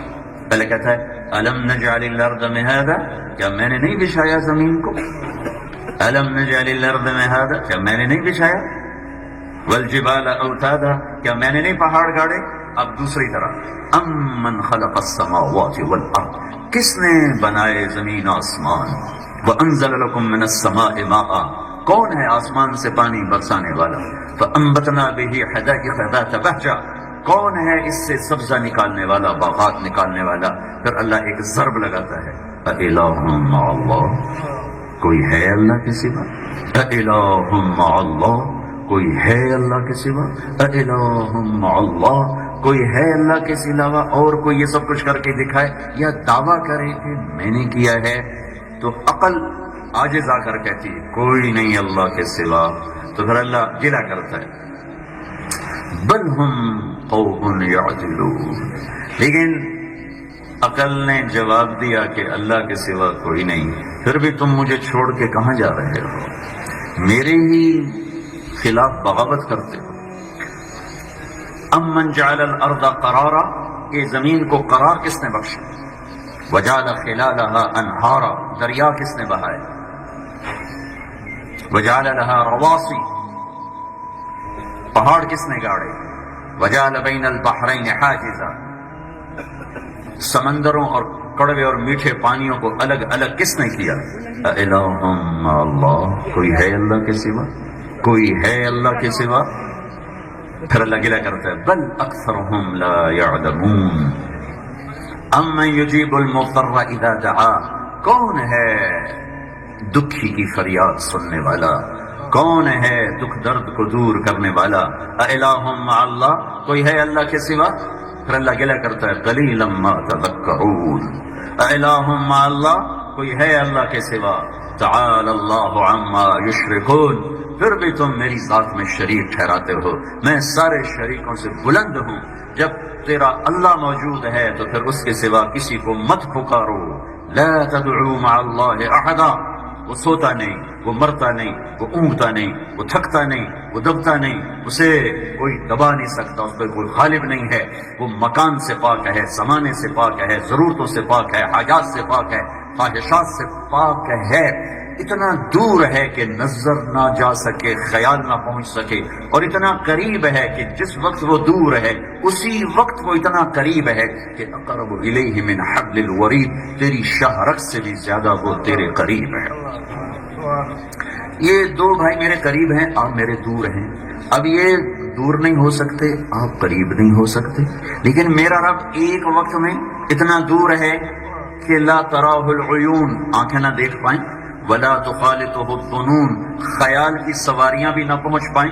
پہلے کہتا ہے الم نجعل الارض مہادا، کیا میں نے نہیں بچھایا زمین کو؟ الم نجعل الارض مہادا، کیا میں نے نہیں بچھایا؟ والجبال اوتادا، کیا میں نے نہیں پہاڑ گاڑے؟ اب دوسری طرف امن خلق السماوات والارض، کس نے بنائے زمین آسمان؟ وانزل لكم من السماء ماء، کون ہے آسمان سے پانی برسانے والا؟ فانبتنا به حدائق ذات بہجہ، کون ہے اس سے سبزہ نکالنے والا، باغات نکالنے والا؟ پھر اللہ ایک ضرب لگاتا ہے، اِلٰہٌ مع اللہ، کوئی ہے اللہ کے سوا؟ اِلٰہٌ مع اللہ، کوئی ہے اللہ کے سوا؟ اِلٰہٌ مع اللہ، کوئی ہے اللہ کے علاوہ اور کوئی یہ سب کچھ کر کے دکھائے یا دعویٰ کرے کہ میں نے کیا ہے؟ تو عقل عاجز آ کر کہتی ہے کوئی نہیں اللہ کے سوا، تو پھر اللہ گلہ کرتا ہے بل ہم قوم یعدلون، لیکن عقل نے جواب دیا کہ اللہ کے سوا کوئی نہیں، پھر بھی تم مجھے چھوڑ کے کہاں جا رہے ہو؟ میرے ہی خلاف بغاوت کرتے ہو۔ امن جعل الارض قرارا، یہ زمین کو قرار کس نے بخشا؟ وجعل خلالها انہارا، دریا کس نے بہائے؟ وجعل لها رواسی، پہاڑ کس نے گاڑے؟ وجعل بین البحرین حاجزا، سمندروں اور کڑوے اور میٹھے پانیوں کو الگ الگ کس نے کیا؟ اِلٰہٌ مع اللہ، کوئی ہے اللہ کے سوا؟ کوئی ہے اللہ کے سوا؟ پھر اللہ گلہ کرتا ہے بل اکثرهم لا يعلمون امن یجیب المضطر اذا دعا، کون ہے دکھی کی فریاد سننے والا؟ کون ہے دکھ درد کو دور کرنے والا؟ اِلٰہٌ مع اللہ، کوئی ہے اللہ کے سوا؟ پھر اللہ گلہ کرتا ہے قلیلا ما تذکرون، اِلٰہٌ مع اللہ، کوئی ہے اللہ کے سوا؟ تعالی اللہ عما یشرکون، پھر بھی تم میری ذات میں شریک ٹھہراتے ہو، میں سارے شریکوں سے بلند ہوں۔ جب تیرا اللہ موجود ہے تو پھر اس کے سوا کسی کو مت پکارو۔ لا تدعو مع اللہ احدا، وہ سوتا نہیں، وہ مرتا نہیں، وہ اونگتا نہیں، وہ تھکتا نہیں، وہ دبتا نہیں، اسے کوئی دبا نہیں سکتا، اس پر کوئی غالب نہیں ہے، وہ مکان سے پاک ہے، زمانے سے پاک ہے، ضرورتوں سے پاک ہے، حاجات سے پاک ہے، خواہشات سے پاک ہے، اتنا دور ہے کہ نظر نہ جا سکے، خیال نہ پہنچ سکے، اور اتنا قریب ہے کہ جس وقت وہ دور ہے اسی وقت وہ اتنا قریب ہے کہ اقرب الیہ من حبل الورید، تیری شاہ رگ سے بھی زیادہ وہ تیرے قریب ہے۔ یہ دو بھائی میرے قریب ہیں، آپ میرے دور ہیں، اب یہ دور نہیں ہو سکتے، آپ قریب نہیں ہو سکتے، لیکن میرا رب ایک وقت میں اتنا دور ہے کہ لا تراہ العیون، آنکھیں نہ دیکھ پائیں، ولا تخالطہ الظنون، خیال کی سواریاں بھی نہ پہنچ پائیں،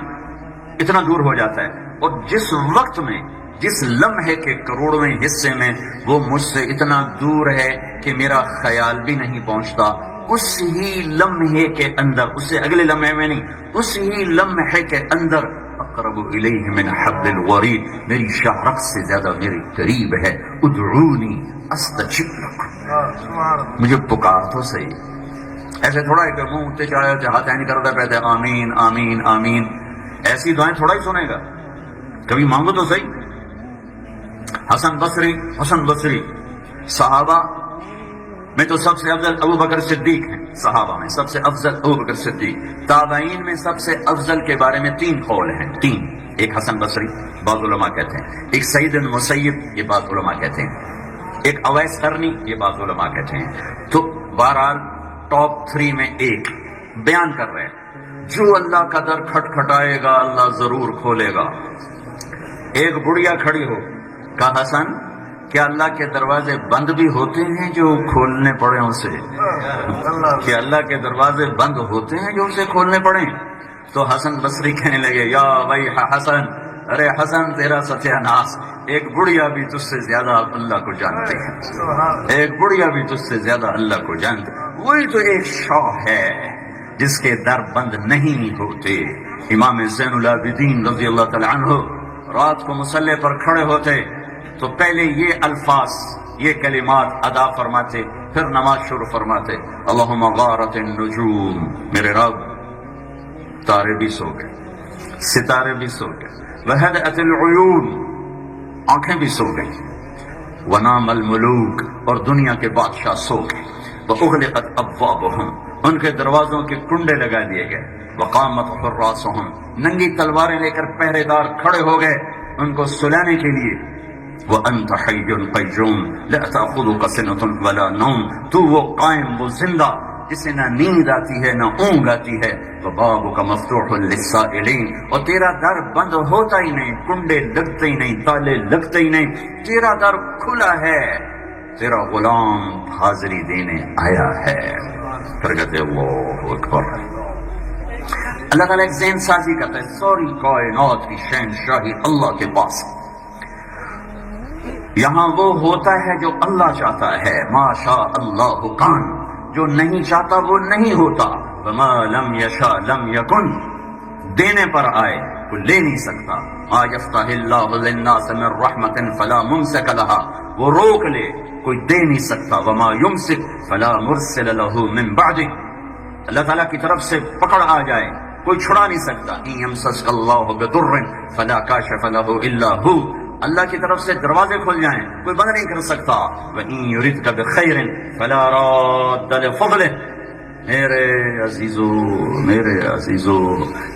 اتنا دور ہو جاتا ہے۔ اور جس وقت میں، جس لمحے کے کروڑویں حصے میں وہ مجھ سے اتنا دور ہے کہ میرا خیال بھی نہیں پہنچتا، اس ہی لمحے کے اندر، اس سے اگلے لمحے میں نہیں، اس ہی لمحے کے اندر اقرب الیہ من حبل الورید، میری شاہ رگ سے زیادہ میرے قریب ہے۔ ادعونی استجب لکم، مجھے پکار تو صحیح، ایسے تھوڑا ہے کہ منہ اٹھتے چاہے ہاتھ نہیں کرتا کہتے آمین آمین آمین، ایسی دعائیں تھوڑا ہی سنے گا، کبھی مانگو تو صحیح۔ حسن بصری صحابہ میں تو سب سے افضل ابو بکر صدیق ہیں، صحابہ میں سب سے افضل ابوبکر صدیق، تابعین میں سب سے افضل کے بارے میں 3 قول ہیں، 3، ایک حسن بصری بعض علماء کہتے ہیں، ایک سعید المسیب یہ بعض علماء کہتے ہیں، ایک اویس قرنی یہ بعض علماء کہتے ہیں۔ تو بہرحال ٹاپ 3 میں ایک بیان کر رہے ہیں، جو اللہ کا در کھٹکھٹائے گا اللہ ضرور کھولے گا۔ ایک بڑھیا کھڑی ہو، کہا حسن کیا اللہ کے دروازے بند بھی ہوتے ہیں جو کھولنے پڑے اسے؟ کیا اللہ کے دروازے بند ہوتے ہیں جو اسے کھولنے پڑے؟ تو حسن بصری کہنے لگے یا بھائی حسن، ارے حسن تیرا ستیہ ناس، ایک بڑھیا بھی تجھ سے زیادہ اللہ کو جانتے ہیں، ایک بڑھیا بھی تجھ سے زیادہ اللہ کو جانتے ہیں۔ وہی تو ایک شاہ ہے جس کے در بند نہیں ہوتے۔ امام زین العابدین رضی اللہ تعالیٰ عنہ رات کو مصلی پر کھڑے ہوتے تو پہلے یہ الفاظ، یہ کلمات ادا فرماتے، پھر نماز شروع فرماتے، اللہم غارت النجوم، میرے رب تارے بھی سو گئے، ستارے بھی سو گئے، وہدأت العیون، آنکھیں بھی سو گئی، ونام الملوک، اور دنیا کے بادشاہ سو گئے، وأغلقت ابوابہم، ان کے دروازوں کے کنڈے لگا دیے گئے، وقامت حراسہم، ننگی تلواریں لے کر پہرے دار کھڑے ہو گئے ان کو سلانے کے لیے، وَأَنْتَ حَيٌّ قَيُّومٌ لَا تَأْخُذُكَ سِنَةٌ وَلَا نَوْمٌ، تو وہ قائم، وہ زندہ جسے نہ نیند آتی ہے نہ اونگ آتی ہے، وَبَابُكَ مَفْتُوحٌ لِلسَّائِلِينَ، اور تیرا در بند ہوتا ہی نہیں، کنڈے لگتے ہی نہیں، تالے لگتے ہی نہیں، تیرا در کھلا ہے، تیرا غلام حاضری دینے آیا ہے۔ پھر کہتے اللہ اکبر۔ اللہ تعالیٰ ایک ذہن سازی کرتا ہے، ساری کائنات کی شہنشاہی اللہ کے پاس، یہاں وہ ہوتا ہے جو اللہ چاہتا ہے، ما شاء اللہ کان، جو نہیں چاہتا وہ نہیں ہوتا، وما لم یشاء لم یکن، دینے پر آئے کوئی لے نہیں سکتا، ما یفتح اللہ للناس من رحمت فلا ممسک لها، وہ روک لے کوئی دے نہیں سکتا، وما یمسک فلا مرسل له من بعده، اللہ تعالیٰ کی طرف سے پکڑ آ جائے کوئی چھڑا نہیں سکتا، ان یمسسک اللہ بضر فلا کاشف له الا هو، اللہ کی طرف سے دروازے کھل جائیں کوئی بند نہیں کر سکتا، وَإِن يُرِدْكَ بِخَيْرٍ فَلَا رَادَّ لِفَضْلِهِ، میرے عزیزو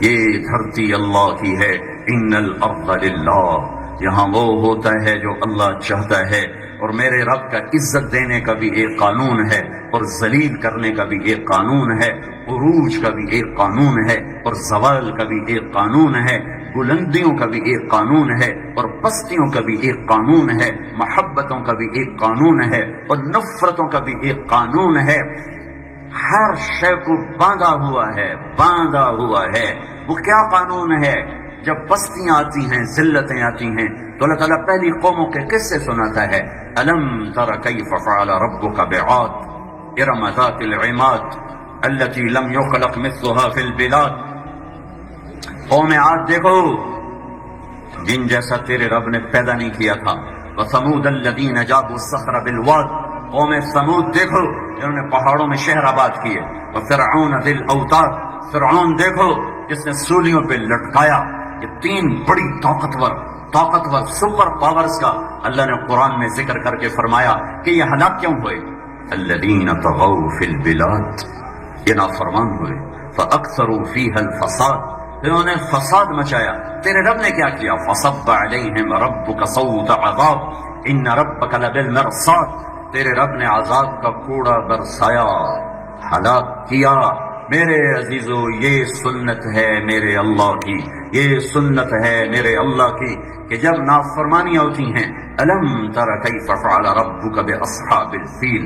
یہ دھرتی اللہ کی ہے، ان الارض للہ، یہاں وہ ہوتا ہے جو اللہ چاہتا ہے، اور میرے رب کا عزت دینے کا بھی ایک قانون ہے، اور ذلیل کرنے کا بھی ایک قانون ہے، عروج کا بھی ایک قانون ہے، اور زوال کا بھی ایک قانون ہے، بلندیوں کا بھی ایک قانون ہے، اور پستیوں کا بھی ایک قانون ہے، محبتوں کا بھی ایک قانون ہے، اور نفرتوں کا بھی ایک قانون ہے، ہر شے کو باندھا ہوا ہے۔ وہ کیا قانون ہے؟ جب پستیاں آتی ہیں، ذلتیں آتی ہیں، تو اللہ تعالیٰ پہلی قوموں کے قصے سناتا ہے، الم تر کیف فعل ربک بعاد ارم ذات العماد التي لم يخلق مثلها في البلاد، قوم عاد دیکھو جن جیسا تیرے رب نے پیدا نہیں کیا تھا، وثمود الذين جابوا الصخر بالواد، قوم ثمود دیکھو جنہوں نے پہاڑوں میں شہر آباد کیے، وفرعون ذی الاوتاد، فرعون دیکھو جس نے سولیوں پہ لٹکایا۔ یہ 3 بڑی طاقتور سپر پاورز کا اللہ نے قرآن میں ذکر کر کے فرمایا کہ یہ ہلاک کیوں ہوئے؟ الذین طغوا فی البلاد، یہ نافرمان ہوئے، فاکثروا فیہا الفساد، انہوں نے فساد مچایا۔ تیرے رب نے کیا کیا؟ فصب علیہم ربک صوت عذاب ان ربک لبالمرصاد، تیرے رب نے عذاب کا کوڑا برسایا، ہلاک کیا۔ میرے عزیزو یہ سنت ہے میرے اللہ کی، یہ سنت ہے میرے اللہ کی کہ جب نافرمانیاں ہوتی ہیں، الم تر کیف فعل ربک باصحاب الفیل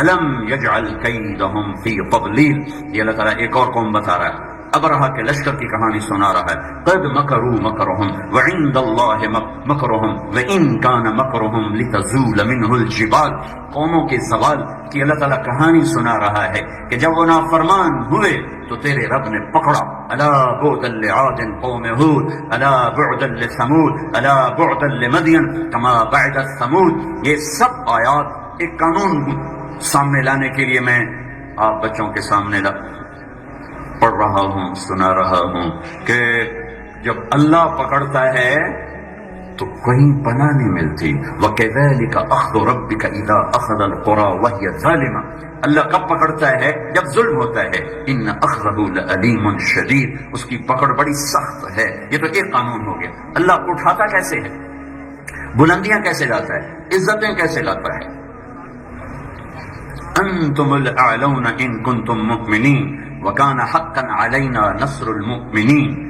الم یجعل کیدہم فی تضلیل، یہ اللہ تعالیٰ ایک اور قوم بتا رہا ہے، ابرہہ کے لشکر کی کہانی سنا رہا ہے، قد مکروا مکرہم وعند اللہ مکرہم وان کان مکرہم لتزول منہ الجبال، قوموں کے زوال کی اللہ تعالیٰ کہانی سنا رہا ہے کہ جب وہ نافرمان ہوئے تو تیرے رب نے پکڑا، الا بعدا لعاد قوم ہود الا بعدا لثمود الا بعدا لمدین کما بعد ثمود۔ یہ سب آیات ایک قانون سامنے لانے کے لیے میں آپ بچوں کے سامنے پڑھ رہا ہوں، سنا رہا ہوں کہ جب اللہ پکڑتا ہے تو کہیں پناہ نہیں ملتی. وَكَذَلِكَ أَخْذُ رَبِّكَ إِذَا أَخَذَ الْقُرَى وَهِيَ ظَالِمَةٌ. اللہ کب پکڑتا ہے؟ جب ظلم ہوتا ہے. إِنَّ أَخْذَهُ لَأَلِيمٌ شَدِيدٌ. اس کی پکڑ بڑی سخت ہے. یہ تو ایک قانون ہو گیا. اللہ اٹھاتا کیسے ہے؟ بلندیاں کیسے لاتا ہے؟ عزتیں کیسے لاتا ہے؟ أَنْتُمُ الْأَعْلَوْنَ إِن كُنْتُم مُؤْمِنِينَ وَكَانَ حَقًّا عَلَيْنَا نَصْرُ الْمُؤْمِنِينَ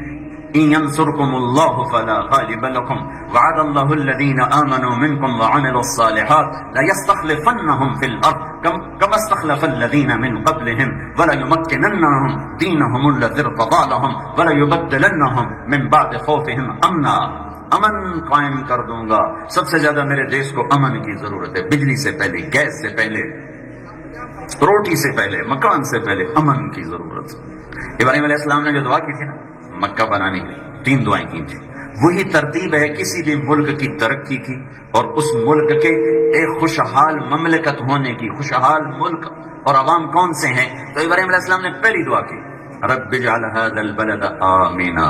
إن ينصركم الله فلا غالب لكم وعد الله الذين آمنوا منكم وعملوا الصالحات ليستخلفنهم في الأرض كما استخلف الذين من قبلهم وليمكننهم دينهم الذي ارتضى لهم وليبدلنهم من بعد خوفهم أمنا. امن قائم کر دوں گا. سب سے زیادہ میرے دیش کو امن کی ضرورت ہے. بجلی سے پہلے، گیس سے پہلے، روٹی سے پہلے، مکان سے پہلے امن کی ضرورت. ابراہیم علیہ السلام نے جو دعا کی تھی نا مکہ بنانے کی، 3 دعائیں کی تھی. وہی ترتیب ہے کسی بھی ملک کی ترقی کی اور اس ملک کے ایک خوشحال مملکت ہونے کی. خوشحال ملک اور عوام کون سے ہیں؟ تو ابراہیم علیہ السلام نے پہلی دعا کی رب اجعل هذا البلد آمنا.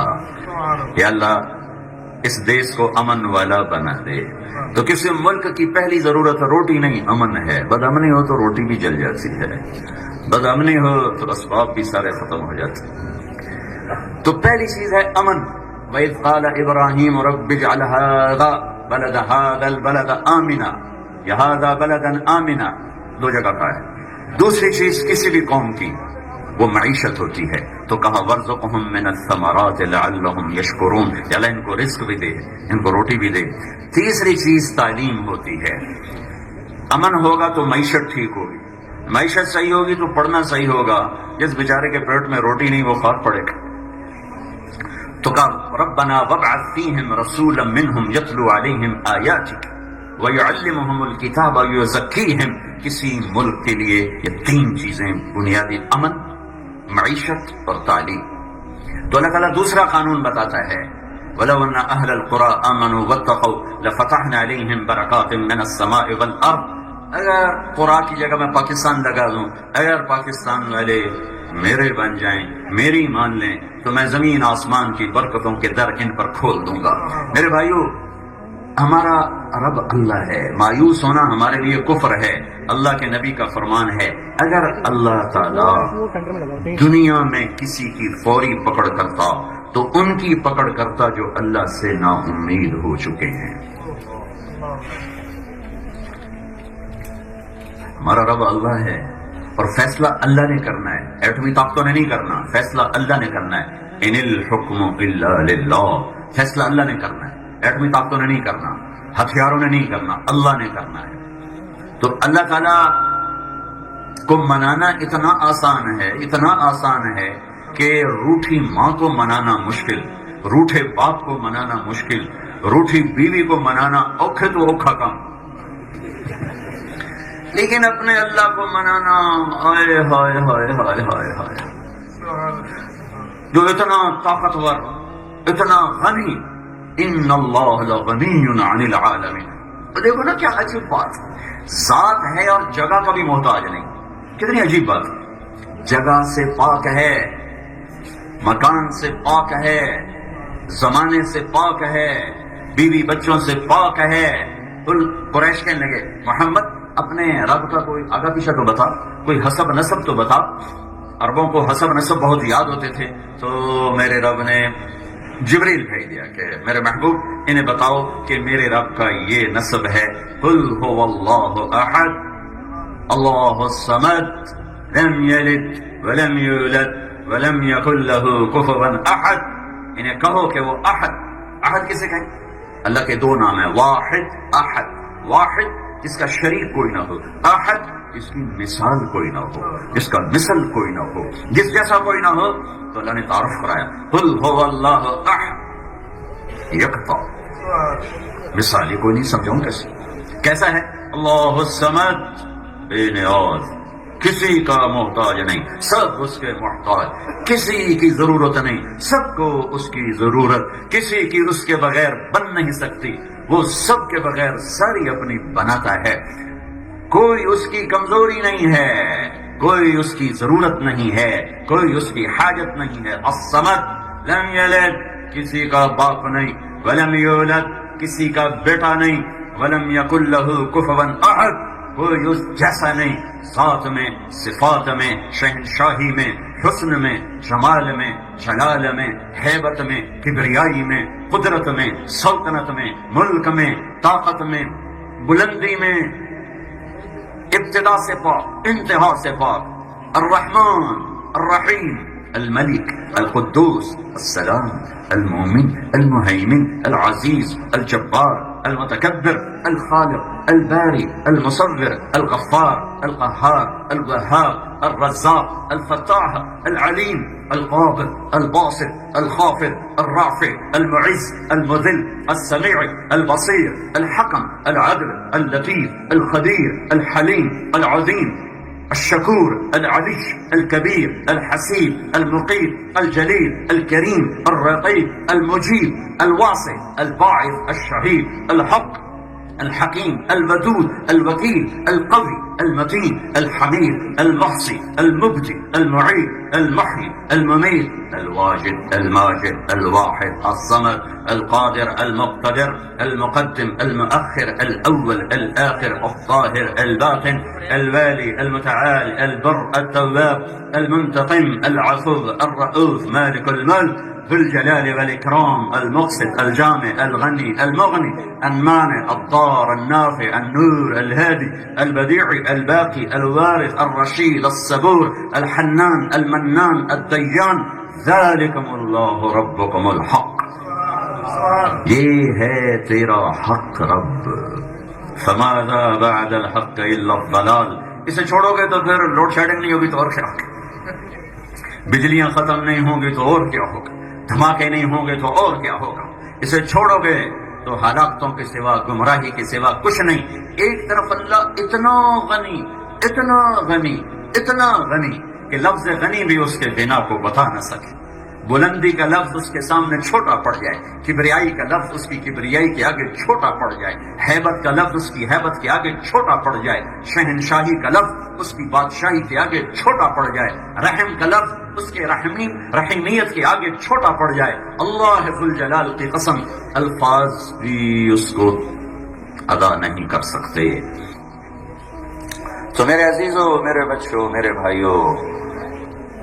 یا اللہ اس دیش کو امن والا بنا دے. تو کسی ملک کی پہلی ضرورت روٹی نہیں، امن ہے. بدامنی ہو تو روٹی بھی جل جاتی ہے، بدامنی ہو تو اسباب بھی سارے ختم ہو جاتے ہیں. تو پہلی چیز ہے امن. وَإِذْ قَالَ إِبْرَاهِيمُ رَبِّ اجْعَلْ هَذَا الْبَلَدَ آمِنًا یا هَذَا بَلَدًا آمِنًا، 2 جگہ کا ہے. دوسری چیز کسی بھی قوم کی وہ معیشت ہوتی ہے تو کہا وَارْزُقْهُم مِّنَ الثَّمَرَاتِ لَعَلَّهُم يَشْكُرُونَ. یا اللہ ان کو رزق بھی دے، ان کو روٹی بھی دے. تیسری چیز تعلیم ہوتی ہے. امن ہوگا تو معیشت ٹھیک ہوگی، معیشت صحیح ہوگی تو پڑھنا صحیح ہوگا. جس بیچارے کے پیٹ میں روٹی نہیں وہ خوار پڑے گا. تو کہا ربنا وابعث فیہم رسولا منہم یتلو علیہم آیاتک ویعلمہم الکتاب ویزکیہم. کسی ملک کے لیے یہ 3 چیزیں بنیادی، امن، معیشت اور تعلیم. تو اللہ تعالیٰ دوسرا قانون بتاتا ہے وَلَوْ أَنَّ أَهْلَ الْقُرَىٰ آمَنُوا وَاتَّقَوْا لَفَتَحْنَا عَلَيْهِمْ بَرَكَاتٍ مِّنَ السَّمَاءِ وَالْأَرْضِ. اگر قرآن کی جگہ میں پاکستان لگا دوں، اگر پاکستان والے میرے بن جائیں، میری مان لیں، تو میں زمین آسمان کی برکتوں کے در ان پر کھول دوں گا. میرے بھائیو، ہمارا رب اللہ ہے. مایوس ہونا ہمارے لیے کفر ہے. اللہ کے نبی کا فرمان ہے اگر اللہ تعالی دنیا میں کسی کی فوری پکڑ کرتا تو ان کی پکڑ کرتا جو اللہ سے نا امید ہو چکے ہیں. ہمارا رب اللہ ہے اور فیصلہ اللہ نے کرنا ہے. ایٹمی طاقتوں نے نہیں کرنا، فیصلہ اللہ نے کرنا ہے. ان الحکم الا للہ. فیصلہ اللہ نے کرنا ہے، ایٹمی طاقتوں نے نہیں کرنا، ہتھیاروں نے نہیں کرنا، اللہ نے کرنا ہے. تو اللہ تعالیٰ کو منانا اتنا آسان ہے، اتنا آسان ہے کہ روٹھی ماں کو منانا مشکل، روٹھے باپ کو منانا مشکل، روٹھی بیوی کو منانا اوکھے تو اوکھا کام، لیکن اپنے اللہ کو منانا ہائے ہائے ہائے ہائے ہائے ہائے. جو اتنا طاقتور، اتنا غنی، ان اللہ لغنی عن العالمین. تو دیکھو نا کیا عجیب بات، ذات ہے اور جگہ کا بھی محتاج نہیں. کتنی عجیب بات. جگہ سے پاک ہے، مکان سے پاک ہے، زمانے سے پاک ہے، بیوی بچوں سے پاک ہے. قریش کہنے لگے محمد اپنے رب کا کوئی آگا پیچھا تو بتا، کوئی حسب نسب تو بتا. عربوں کو حسب نسب بہت یاد ہوتے تھے. تو میرے رب نے جبریل بھیج دیا کہ میرے محبوب انہیں بتاؤ کہ میرے رب کا یہ نسب ہے. قل هو اللہ احد اللہ الصمد لم یلد ولم یولد ولم یکن له کفوا احد. انہیں کہو کہ وہ احد. احد کسے کہیں؟ اللہ کے 2 نام ہیں، واحد، احد. واحد جس کا شریک کوئی نہ ہو، احد جس کی مثال کوئی نہ ہو، جس کا مثل کوئی نہ ہو، جس جیسا کوئی نہ ہو. تو اللہ نے تعارف کرایا قل هو اللہ احد یکتا. مثال ہی کوئی نہیں، سمجھاؤں کیسا ہے؟ اللہ الصمد، بے نیاز، کسی کا محتاج نہیں، سب اس کے محتاج، کسی کی ضرورت نہیں، سب کو اس کی ضرورت، کسی کی اس کے بغیر بن نہیں سکتی، وہ سب کے بغیر ساری اپنی بناتا ہے. کوئی اس کی کمزوری نہیں ہے، کوئی اس کی ضرورت نہیں ہے، کوئی اس کی حاجت نہیں ہے. الصمد، لم یلد، کسی کا باپ نہیں، ولم یولد، کسی کا بیٹا نہیں، ولم یکن لہ کفوا احد، کوئی اس جیسا نہیں، ذات میں، صفات میں، شہنشاہی میں، حسن میں، جمال میں، جلال میں، ہیبت میں، کبریائی میں، قدرت میں، سلطنت میں، ملک میں، طاقت میں، بلندی میں، ابتدا سے پاک انتہا سے پاک، الرحمن الرحیم، الملک القدوس السلام المؤمن المهيمن العزيز الجبار المتكبر الخالق الباري المصور الغفار القهار الوهاب الرزاق الفتاح العليم القابض الباسط الخافض الرافع المعز المذل السميع البصير الحكم العدل اللطيف الخبير الحليم العظيم الشكور العلي الكبير الحسيب المقيت الجليل الكريم الرقيب المجيب الواسع الباعث الشهيد الحق الحكيم الودود الوكيل القوي المتين الحميد المحصي المبدي المعيد المحيي المميت الواجد الماجد الواحد الصمد القادر المقتدر المقدم المؤخر الأول الآخر الظاهر الباطن الوالي المتعال البر التواب المنتقم العفو الرؤوف مالك الملك ذو الجلال والإكرام المقسط الجامع الغني المغني المانع الضار النافع النور الهادي البديع الباقي الوارث الرشيد الصبور الحنان المنان الديان ذلكم الله ربكم الحق، یہ ہے تیرا حق رب، فماذا بعد الحق الا الضلال، اسے چھوڑو گے تو پھر لوڈ شیڈنگ نہیں ہوگی تو اور کیا ہوگا، بجلیاں ختم نہیں ہوں گی تو اور کیا ہوگا، دھماکے نہیں ہوں گے تو اور کیا ہوگا، اسے چھوڑو گے تو ہلاکتوں کے سوا، گمراہی کے سوا کچھ نہیں۔ ایک طرف اللہ اتنا غنی اتنا غنی اتنا غنی کہ لفظ غنی بھی اس کے غنا کو بتا نہ سکے، بلندی کا لفظ اس کے سامنے چھوٹا پڑ جائے، کبریائی کا لفظ اس کی کبریائی کے آگے چھوٹا پڑ جائے، ہیبت کا لفظ اس کی ہیبت کے آگے چھوٹا پڑ جائے، شہنشاہی کا لفظ اس کی بادشاہی کے آگے چھوٹا پڑ جائے، رحم کا لفظ اس کے رحیمیت کے آگے چھوٹا پڑ جائے۔ اللہ ذو الجلال کی قسم، الفاظ بھی اس کو ادا نہیں کر سکتے۔ تو میرے عزیزو، میرے بچوں، میرے بھائیوں،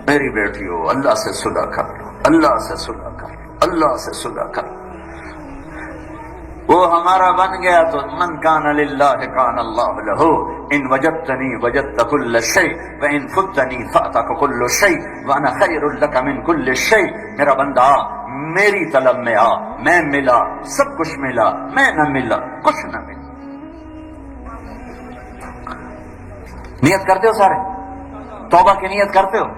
میری بیٹیوں، اللہ سے صلح کر لو، اللہ سے صلح کر لو، اللہ سے صلح کر لو۔ وہ ہمارا بن گیا تو من کان للہ کان اللہ لہ، ان وجدتنی وجدت کل شیء وان فتنی فاتک کل شیء وانا خیر لک من کل شیء۔ میرا بندہ میری طلب میں آ، میں ملا، سب کچھ ملا، میں نہ ملا کچھ نہ ملا۔ نیت کرتے ہو سارے؟ توبہ کی نیت کرتے ہو؟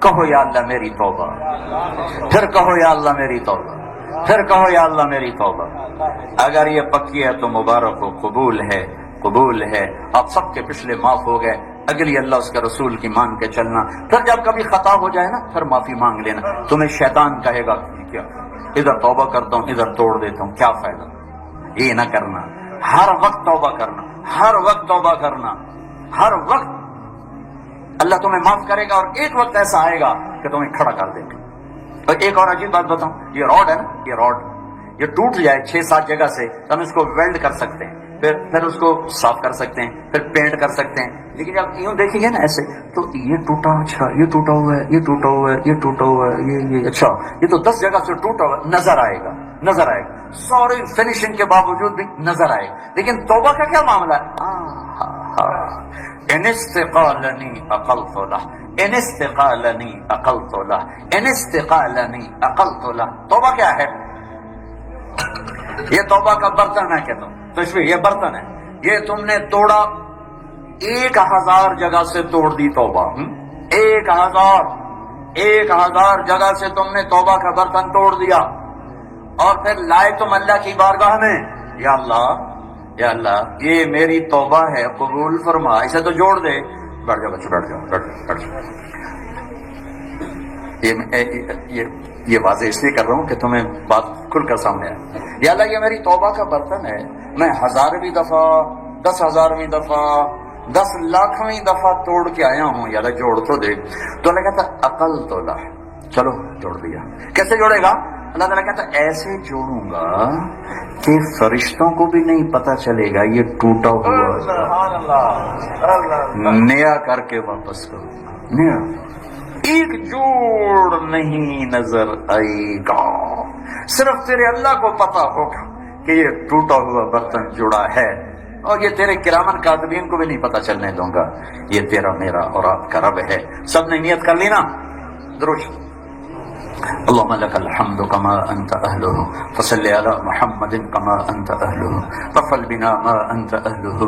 کہو یا اللہ میری توبہ، پھر کہو یا اللہ میری توبہ، پھر کہو یا اللہ میری توبہ۔ اگر یہ پکی ہے تو مبارک ہو، قبول ہے، قبول ہے، آپ سب کے پچھلے معاف ہو گئے، اگلی اللہ اس کے رسول کی مان کے چلنا۔ پھر جب کبھی خطا ہو جائے نا، پھر معافی مانگ لینا۔ تمہیں شیطان کہے گا کیا ادھر توبہ کرتا ہوں ادھر توڑ دیتا ہوں، کیا فائدہ؟ یہ نہ کرنا، ہر وقت توبہ کرنا، ہر وقت توبہ کرنا، ہر وقت اللہ تمہیں معاف کرے گا، اور ایک وقت ایسا آئے گا کہ تمہیں کھڑا کر دے گا۔ اور ایک اور عجیب بات بتاؤں، یہ راڈ ہے نا، یہ راڈ یہ ٹوٹ جائے 6-7 جگہ سے تو ہم اس کو ویلڈ کر سکتے ہیں، پھر اس کو صاف کر سکتے ہیں، پھر پینٹ کر سکتے ہیں، لیکن جب یوں دیکھیں گے نا ایسے تو یہ ٹوٹا، اچھا یہ ٹوٹا ہوا ہے، یہ ٹوٹا ہوا ہے، یہ ٹوٹا ہوا ہے، یہ اچھا یہ تو 10 جگہ سے ٹوٹا ہوا نظر آئے گا، نظر آئے گا، سوری فنیشنگ کے باوجود بھی نظر آئے گا۔ لیکن توبہ کا کیا معاملہ ہے؟ ان استقالنی عقلت له، ان استقالنی عقلت له، ان استقالنی عقلت له۔ توبہ کیا ہے؟ یہ توبہ کا برتن ہے، کہتا ہوں تشبیہ، یہ برتن ہے، یہ تم نے توڑا، 1000 جگہ سے توڑ دی توبہ، 1000 جگہ سے تم نے توبہ کا برتن توڑ دیا، اور پھر لائے تم اللہ کی بارگاہ میں، یا اللہ یا اللہ یہ میری توبہ ہے، قبول فرما، اسے تو جوڑ دے۔ بیٹھ جاؤ بچے، بیٹھ جاؤ، بیٹھ جاؤ۔ یہ واضح اس لیے کر رہا ہوں کہ تمہیں بات کھل کر سامنے آئے۔ یا اللہ یہ میری توبہ کا برتن ہے، میں 1000ویں دفعہ، 10,000ویں دفعہ، 10 لاکھویں دفعہ توڑ کے آیا ہوں، یا اللہ جوڑ تو دے۔ تو اللہ کہتا عقل تو لا، چلو جوڑ دیا۔ کیسے جوڑے گا؟ اللہ تعالیٰ کہتا ہے ایسے جوڑوں گا کہ فرشتوں کو بھی نہیں پتا چلے گا یہ ٹوٹا ہوا نیا کر کے واپس کروں گا. نیا ایک جوڑ نہیں نظر آئے گا. صرف تیرے اللہ کو پتا ہوگا کہ یہ ٹوٹا ہوا برتن جڑا ہے, اور یہ تیرے کرامن کاتبین کو بھی نہیں پتا چلنے دوں گا. یہ تیرا میرا اور آپ کا رب ہے. سب نے نیت کر لی نا؟ درود. اللهم لك الحمد كما أنت أهله فصل على محمد كما أنت أهله ففل بنا ما أنت أهله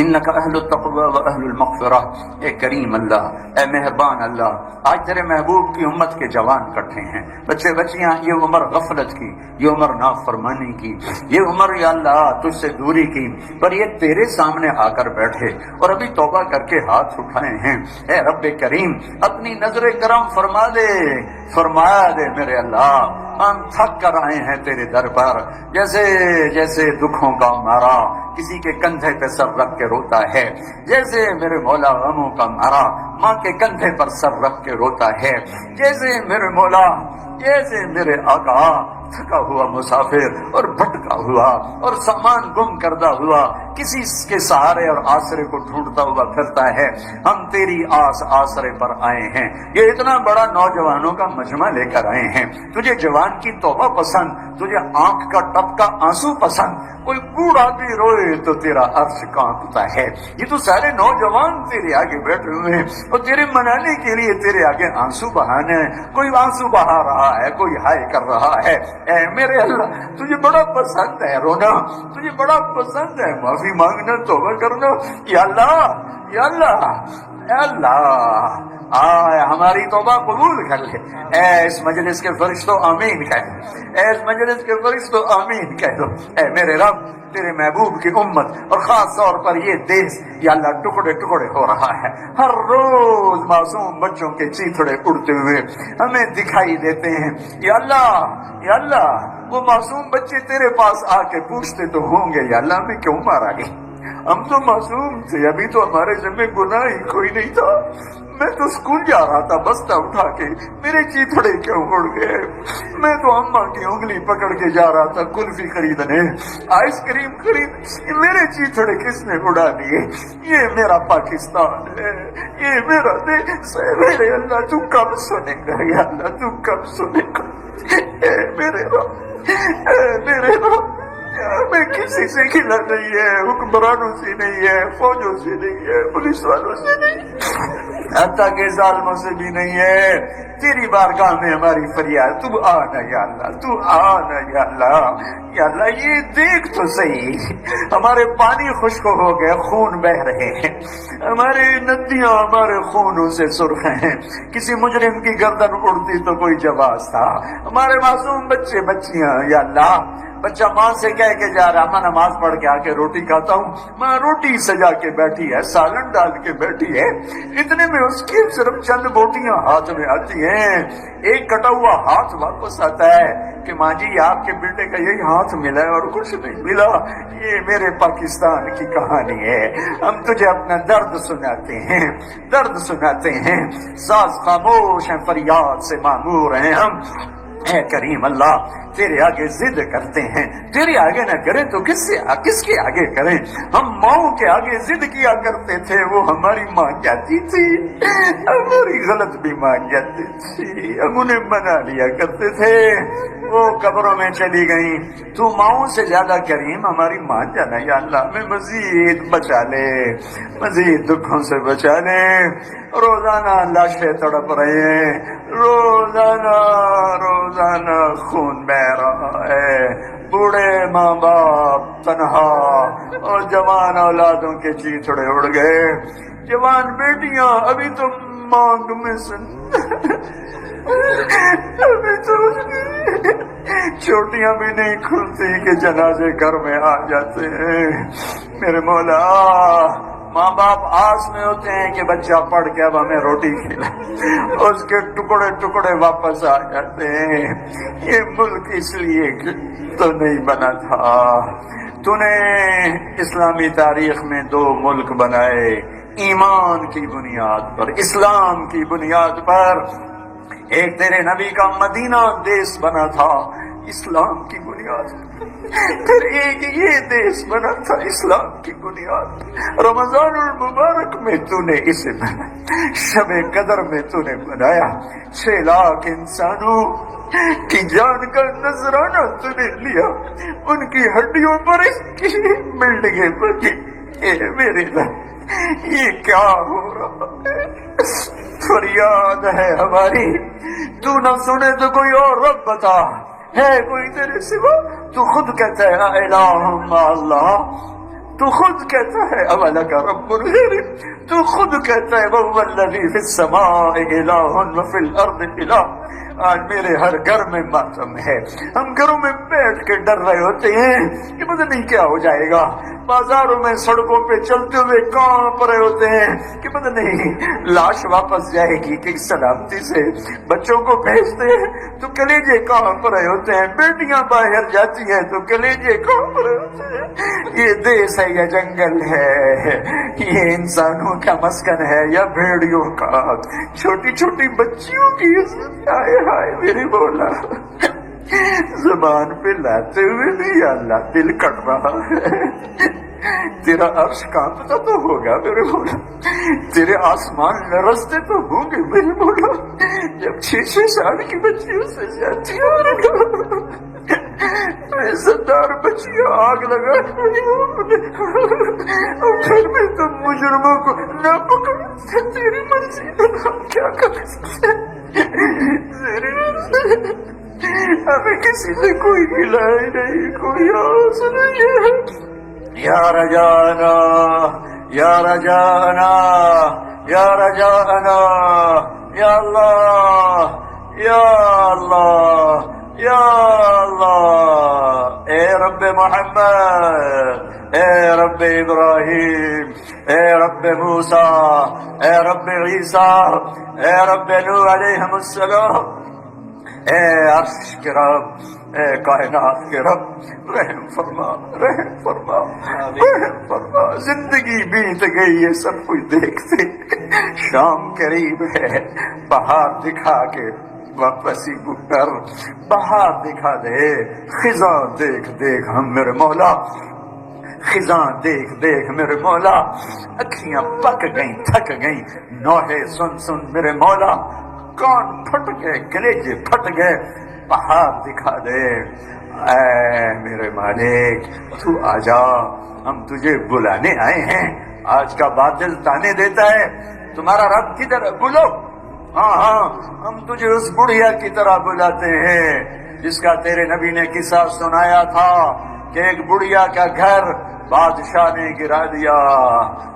إنك أهل التقوى وأهل المغفرة. اے کریم اللہ, اے مہربان اللہ, آج تیرے محبوب کی امت کے جوان کٹھے ہیں, بچے بچیاں, یہ عمر غفلت کی, یہ عمر نافرمانی کی, یہ عمر یا اللہ تجھ سے دوری کی, پر یہ تیرے سامنے آ کر بیٹھے اور ابھی توبہ کر کے ہاتھ اٹھائے ہیں. اے رب کریم اپنی نظر کرم فرما دے, فرمایا دے میرے اللہ. ہم تھک کر آئے ہیں تیرے در پر, جیسے جیسے دکھوں کا مارا کسی کے کندھے پہ سر رکھ کے روتا ہے, جیسے میرے مولا غموں کا مارا ماں کے کندھے پر سر رکھ کے روتا ہے, جیسے میرے مولا, جیسے میرے آقا تھکا ہوا مسافر اور بھٹکا ہوا اور سامان گم کردہ ہوا کسی کے سہارے اور آسرے کو ڈھونڈتا ہوا پھرتا ہے, ہم تیری آس آسرے پر آئے ہیں. یہ اتنا بڑا نوجوانوں کا مجمع لے کر آئے ہیں. تجھے جوان کی توبہ پسند, تجھے آنکھ کا ٹپ کا آنسو پسند. کوئی بوڑھا بھی روئے تو تیرا عرش کانپتا ہے. یہ تو سارے نوجوان تیرے آگے بیٹھے ہوئے ہیں اور تیرے منانے کے لیے تیرے آگے آنسو بہانے ہیں. کوئی آنسو بہا رہا ہے, کوئی ہائے کر رہا ہے. اے میرے اللہ تجھے بڑا پسند ہے رونا, تجھے بڑا پسند ہے معافی مانگنا, توبہ کرنا. یا اللہ, یا اللہ, یا اللہ, آئے ہماری توبہ قبول کر لے. اے اس مجلس کے فرشتوں آمین کہہ دو, اے اس مجلس کے فرشتوں آمین کہہ دو. اے میرے رب تیرے محبوب کی امت اور خاص طور پر یہ دیش یا اللہ ٹکڑے ٹکڑے ہو رہا ہے. ہر روز معصوم بچوں کے چیتھڑے اڑتے ہوئے ہمیں دکھائی دیتے ہیں. یا اللہ, یا اللہ, وہ معصوم بچے تیرے پاس آ کے پوچھتے تو ہوں گے یا اللہ ہمیں کیوں مارا گیا, ہم تو معصوم تھے, ابھی تو ہمارے ذمہ گناہ ہی کوئی نہیں تھا. میں تو اسکول جا رہا تھا بستہ اٹھا کے, میرے چیتھڑے کیوں اڑ گئے. میں تو اماں کی انگلی پکڑ کے جا رہا تھا کلفی خریدنے, آئس کریم خرید, میرے چیتھڑے کس نے اڑا دیے. یہ میرا پاکستان ہے, یہ میرا دیش ہے. میرے اللہ تو کب سنے گا, یا اللہ تو کب سنے گا. اے میرے رب, اے میرے رب, میں کسی سے کھلا نہیں ہے, حکمرانوں سے نہیں ہے, فوجوں سے نہیں ہے, پولیس والوں سے نہیں, حتیٰ کہ ظالموں سے بھی نہیں ہے. تیری بارگاہ میں ہماری فریاد, تو آنا یا اللہ, تو آنا یا اللہ. یا اللہ یہ دیکھ تو صحیح, ہمارے پانی خشک ہو گئے, خون بہ رہے ہیں, ہماری ندیاں ہمارے خونوں سے سرخ ہیں. کسی مجرم کی گردن اڑتی تو کوئی جواز تھا. ہمارے معصوم بچے بچیاں, یا اللہ بچہ ماں سے کہہ کے جا رہا, ماں نماز پڑھ کے آ کے روٹی کھاتا ہوں, ماں روٹی سجا کے بیٹھی ہے, سالن ڈال کے بیٹھی ہے, اتنے میں اس کی صرف چند بوٹیاں ہاتھ میں آتی ہیں, ایک کٹا ہوا ہاتھ واپس آتا ہے کہ ماں جی آپ کے بیٹے کا یہی ہاتھ ملا ہے اور کچھ نہیں ملا. یہ میرے پاکستان کی کہانی ہے. ہم تجھے اپنا درد سناتے ہیں, درد سناتے ہیں. ساز خاموش ہیں, فریاد سے معمور ہیں ہم. اے کریم اللہ تیرے آگے ضد کرتے ہیں, تیرے آگے نہ کریں تو کس کے آگے کریں. ہم ماؤں کے آگے ضد کیا کرتے تھے, وہ ہماری ماں جاتی تھی, ہماری غلط بھی مان جاتی تھی, ہم انہیں منا لیا کرتے تھے, وہ قبروں میں چلی گئیں. تو ماؤں سے زیادہ کریم ہماری مان جانا یا اللہ, ہمیں مزید بچا لے, مزید دکھوں سے بچا لے. روزانہ لاشیں تڑپ رہے ہیں, روزانہ روزانہ خون بہ رہا ہے, بوڑھے ماں باپ تنہا اور جوان اولادوں کے چیتھڑے اڑ گئے. جوان بیٹیاں ابھی تو مانگ میں سن, ابھی تو چھوٹیاں بھی نہیں کھلتی کہ جنازے گھر میں آ جاتے ہیں. میرے مولا ماں باپ آس میں ہوتے ہیں کہ بچہ پڑھ کے اب ہمیں روٹی کھلائے, اس کے ٹکڑے ٹکڑے واپس آ جاتے ہیں. یہ ملک اس لیے تو نہیں بنا تھا. تو نے اسلامی تاریخ میں 2 ملک بنائے, ایمان کی بنیاد پر, اسلام کی بنیاد پر. ایک تیرے نبی کا مدینہ دیش بنا تھا, اسلام کی بنیاد، پھر ایک یہ دیش بنا تھا اسلام کی بنیاد۔ رمضان المبارک میں تو نے اسے بنایا، شب قدر میں تو نے بنایا، 6 لاکھ انسانوں کی جان کا نذرانہ تو نے لیا، ان کی ہڈیوں پر اس کی بلڈنگیں بنی۔ اے میرے رب، یہ کیا ہو رہا ہے؟ فریاد ہے ہماری، تو نہ سنے تو کوئی اور رب بتا، ہے کوئی تیرے سوا؟ تو خود کہتا ہے لا الہ الا اللہ، تو خود کہتا ہے اولک رب غیر، تو خود کہتا ہے وهو الذی فی السماء الہ وفی الارض الہ۔ آج میرے ہر گھر میں ماتم ہے، ہم گھروں میں بیٹھ کے ڈر رہے ہوتے ہیں کہ پتہ نہیں کیا ہو جائے گا، بازاروں میں سڑکوں پہ چلتے ہوئے کانپ رہے ہوتے ہیں کہ پتہ نہیں لاش واپس جائے گی کہ سلامتی سے، بچوں کو بھیجتے ہیں تو کلیجے کانپ رہے ہوتے ہیں، بیٹیاں باہر جاتی ہیں تو کلیجے کانپ رہے ہوتے ہیں۔ یہ دیس ہے یا جنگل ہے، یہ انسانوں کا مسکن ہے یا بھیڑیوں کا؟ چھوٹی چھوٹی بچیوں کی ہائے ہائے میری مولا، زبان پہ لاتے ہوئے بھی یا اللہ دل کٹ رہا ہے۔ تیرا عرش کانپتا تو ہوگا میرے مولا، تیرے آسمان لرزتے تو ہوں گے میرے مولا، جب 6 سال کی بچیوں سے جاتی عزتدار بچیاں آگ لگا اور پھر بھی تم مجرموں کو نہ پکڑتے، تیری مرضی ہم کیا کر سکتے؟ ہمیں کسی سے کوئی گلہ نہیں، کوئی آس نہیں ہے۔ یا رجانا یا رجانا یا رجانا، یا اللہ یا اللہ یا اللہ، اے رب محمد، اے رب ابراہیم، اے رب موسیٰ، اے رب عیسیٰ، اے رب نوح علیہ السلام، اے عرش کے رب، اے کائنات کے رب، رحم فرما، رحم فرما، رحم فرما۔ زندگی بیت گئی ہے سب کچھ دیکھتے، شام قریب ہے، بہار دکھا کے واپس ہی کر، بہار دکھا دے، خزاں دیکھ دیکھ ہم میرے مولا، خزاں دیکھ دیکھ میرے مولا، اکھیاں پک گئیں، تھک گئیں، نوحے سن سن میرے مولا، کان پھٹ گئے، کلیجے پھٹ گئے، پہاڑ دکھا دے۔ اے میرے مالک تو آجا، ہم تجھے بلانے آئے ہیں۔ آج کا باطل تانے دیتا ہے تمہارا رب کدھر ہے؟ بولو۔ ہاں ہاں، ہم تجھے اس بڑھیا کی طرح بلاتے ہیں جس کا تیرے نبی نے قصہ سنایا تھا کہ ایک بڑھیا کا گھر بادشاہ نے گرا دیا،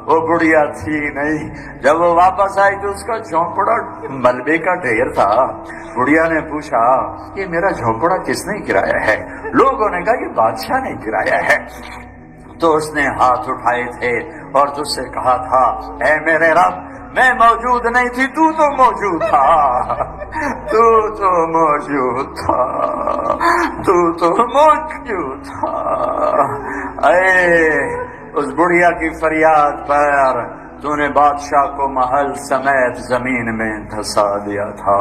وہ بڑھیا تھی نہیں، جب وہ واپس آئی تو اس کا جھونپڑا ملبے کا ڈھیر تھا۔ بڑھیا نے پوچھا یہ میرا جھونپڑا کس نے گرایا ہے؟ لوگوں نے کہا یہ بادشاہ نے گرایا ہے۔ تو اس نے ہاتھ اٹھائے تھے اور تجھ سے کہا تھا اے میرے رب، میں موجود نہیں تھی، تو تو موجود تھا، تو تو موجود تھا، تو تو موجود تھا۔ اے اس بڑھیا کی فریاد پر تو نے بادشاہ کو محل سمیت زمین میں دھسا دیا تھا۔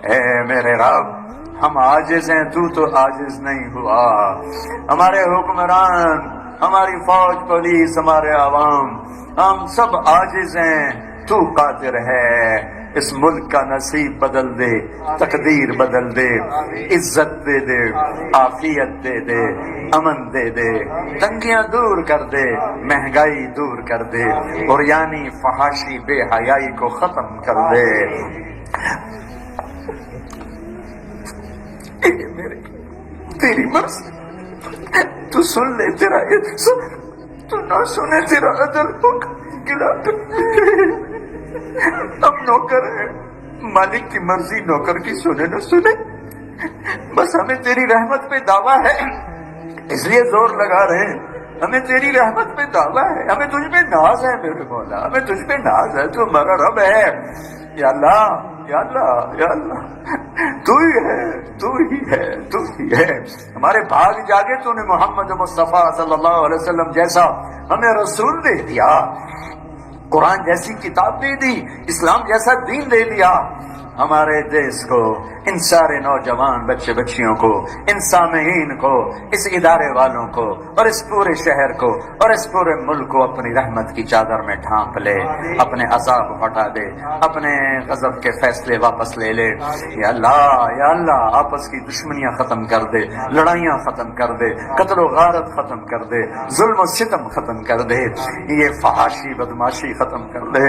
اے میرے رب، ہم عاجز ہیں، تو عاجز نہیں ہوا۔ ہمارے حکمران، ہماری فوج، پولیس، ہمارے عوام، ہم سب عاجز ہیں، تو قادر ہے۔ اس ملک کا نصیب بدل دے، تقدیر بدل دے، عزت دے دے، عافیت دے دے، امن دے دے، تنگیاں دور کر دے، مہنگائی دور کر دے، اور یعنی فحاشی بے حیائی کو ختم کر دے۔ تیری مرضی، تو سن لے، تیرا تو نہ سنے تیرا عدل ہوگا۔ ہم نوکر ہیں، مالک کی مرضی نوکر کی سنے نہ سنے، بس ہمیں تیری رحمت پہ دعویٰ ہے، اس لیے زور لگا رہے ہیں۔ ہمیں تیری رحمت پہ دعویٰ ہے، ہمیں تجھ پہ ناز ہے میرے مولا، ہمیں تجھ پہ ناز ہے، تو ہمارا رب ہے۔ یا اللہ یا اللہ یا اللہ، تو ہی ہے، تو ہی ہے، تو ہی ہے۔ ہمارے بھاگ جاگے تو نے محمد مصطفیٰ صلی اللہ علیہ وسلم جیسا ہمیں رسول دے دیا، قرآن جیسی کتاب دے دی، اسلام جیسا دین دے دیا۔ ہمارے دیس کو، ان سارے نوجوان بچے بچیوں کو، ان سامعین کو، اس ادارے والوں کو، اور اس پورے شہر کو، اور اس پورے ملک کو اپنی رحمت کی چادر میں ڈھانپ لے، اپنے عذاب ہٹا دے، اپنے غضب کے فیصلے واپس لے لے۔ یا اللہ آپس کی دشمنیاں ختم کر دے، لڑائیاں ختم کر دے، قتل و غارت ختم کر دے، ظلم و ستم ختم کر دے، یہ فحاشی بدماشی ختم کر دے۔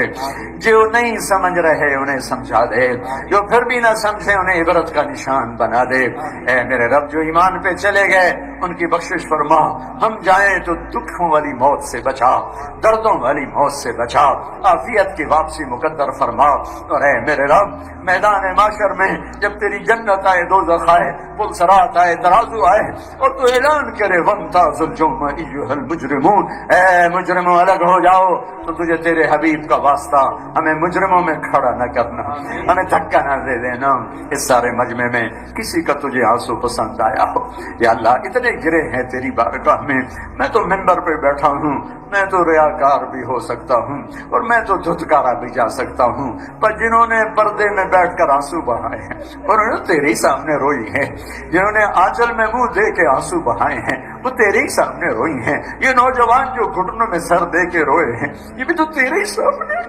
جو نہیں سمجھ رہے انہیں سمجھا دے، جو پھر بھی نہ سمجھے انہیں عبرت کا نشان بنا دے۔ اے میرے رب، جو ایمان پہ چلے گئے ان کی بخشش فرما، ہم جائیں تو دکھوں والی موت سے بچا، دردوں والی موت سے بچا، عافیت کی واپسی مقدر فرما۔ اور اے میرے رب، میدان معاشر میں جب تیری جنت آئے، دوزخ آئے، پلسرات آئے، ترازو آئے، اور تو اعلان کرے وَامْتَازُوا الْيَوْمَ أَيُّهَا الْمُجْرِمُونَ، اے مجرموں الگ ہو جاؤ، تو تجھے تیرے حبیب کا واسطہ ہمیں مجرموں میں کھڑا نہ کرنا، ہمیں دھکا نہ دے دینا۔ اس سارے مجمع میں کسی کا تجھے آنسو پسند آیا ہو، یا اللہ اتنے گرے ہیں تیری بارگاہ میں تو ممبر پہ بیٹھا ہوں، میں تو ریاکار بھی ہو سکتا ہوں، اور میں تو دھتکارا بھی جا سکتا ہوں، پر جنہوں نے پردے میں بیٹھ کر آنسو بہائے ہیں، انہوں نے تیرے ہی سامنے روئی ہیں، جنہوں نے آنچل میں منہ دے کے آنسو بہائے ہیں وہ تیرے ہی سامنے روئی ہیں، یہ نوجوان جو گھٹنوں میں سر دے کے روئے ہیں یہ بھی تو تیرے ہی سامنے۔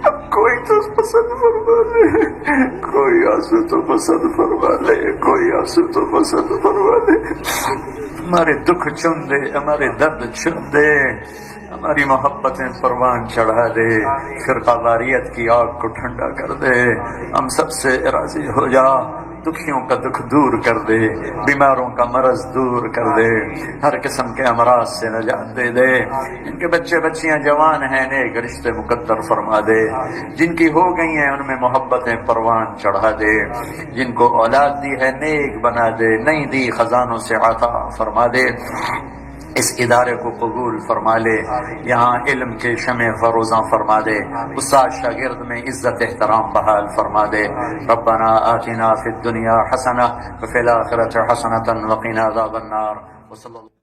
اب کوئی تو پسند فرما لے، کوئی آنسو تو پسند فرما لے، کوئی آنسو تو پسند فرما لے۔ ہمارے دکھ چن دے، ہمارے درد چن دے، ہماری محبتیں پروان چڑھا دے، فرقہ واریت کی آگ کو ٹھنڈا کر دے، ہم سب سے راضی ہو جا، دکھیوں کا دکھ دور کر دے، بیماروں کا مرض دور کر دے، ہر قسم کے امراض سے نجات دے دے، جن کے بچے بچیاں جوان ہیں نیک رشتے مقدر فرما دے، جن کی ہو گئی ہیں ان میں محبتیں پروان چڑھا دے، جن کو اولاد دی ہے نیک بنا دے، نہیں دی خزانوں سے عطا فرما دے، اس ادارے کو قبول فرما لے، یہاں علم کے شمع فروزاں فرما دے، استاد شاگرد میں عزت احترام بحال فرما دے۔ ربنا آتنا فی الدنیا حسنہ وفی الآخرۃ حسنۃ وقنا عذاب النار۔ وصلی اللہ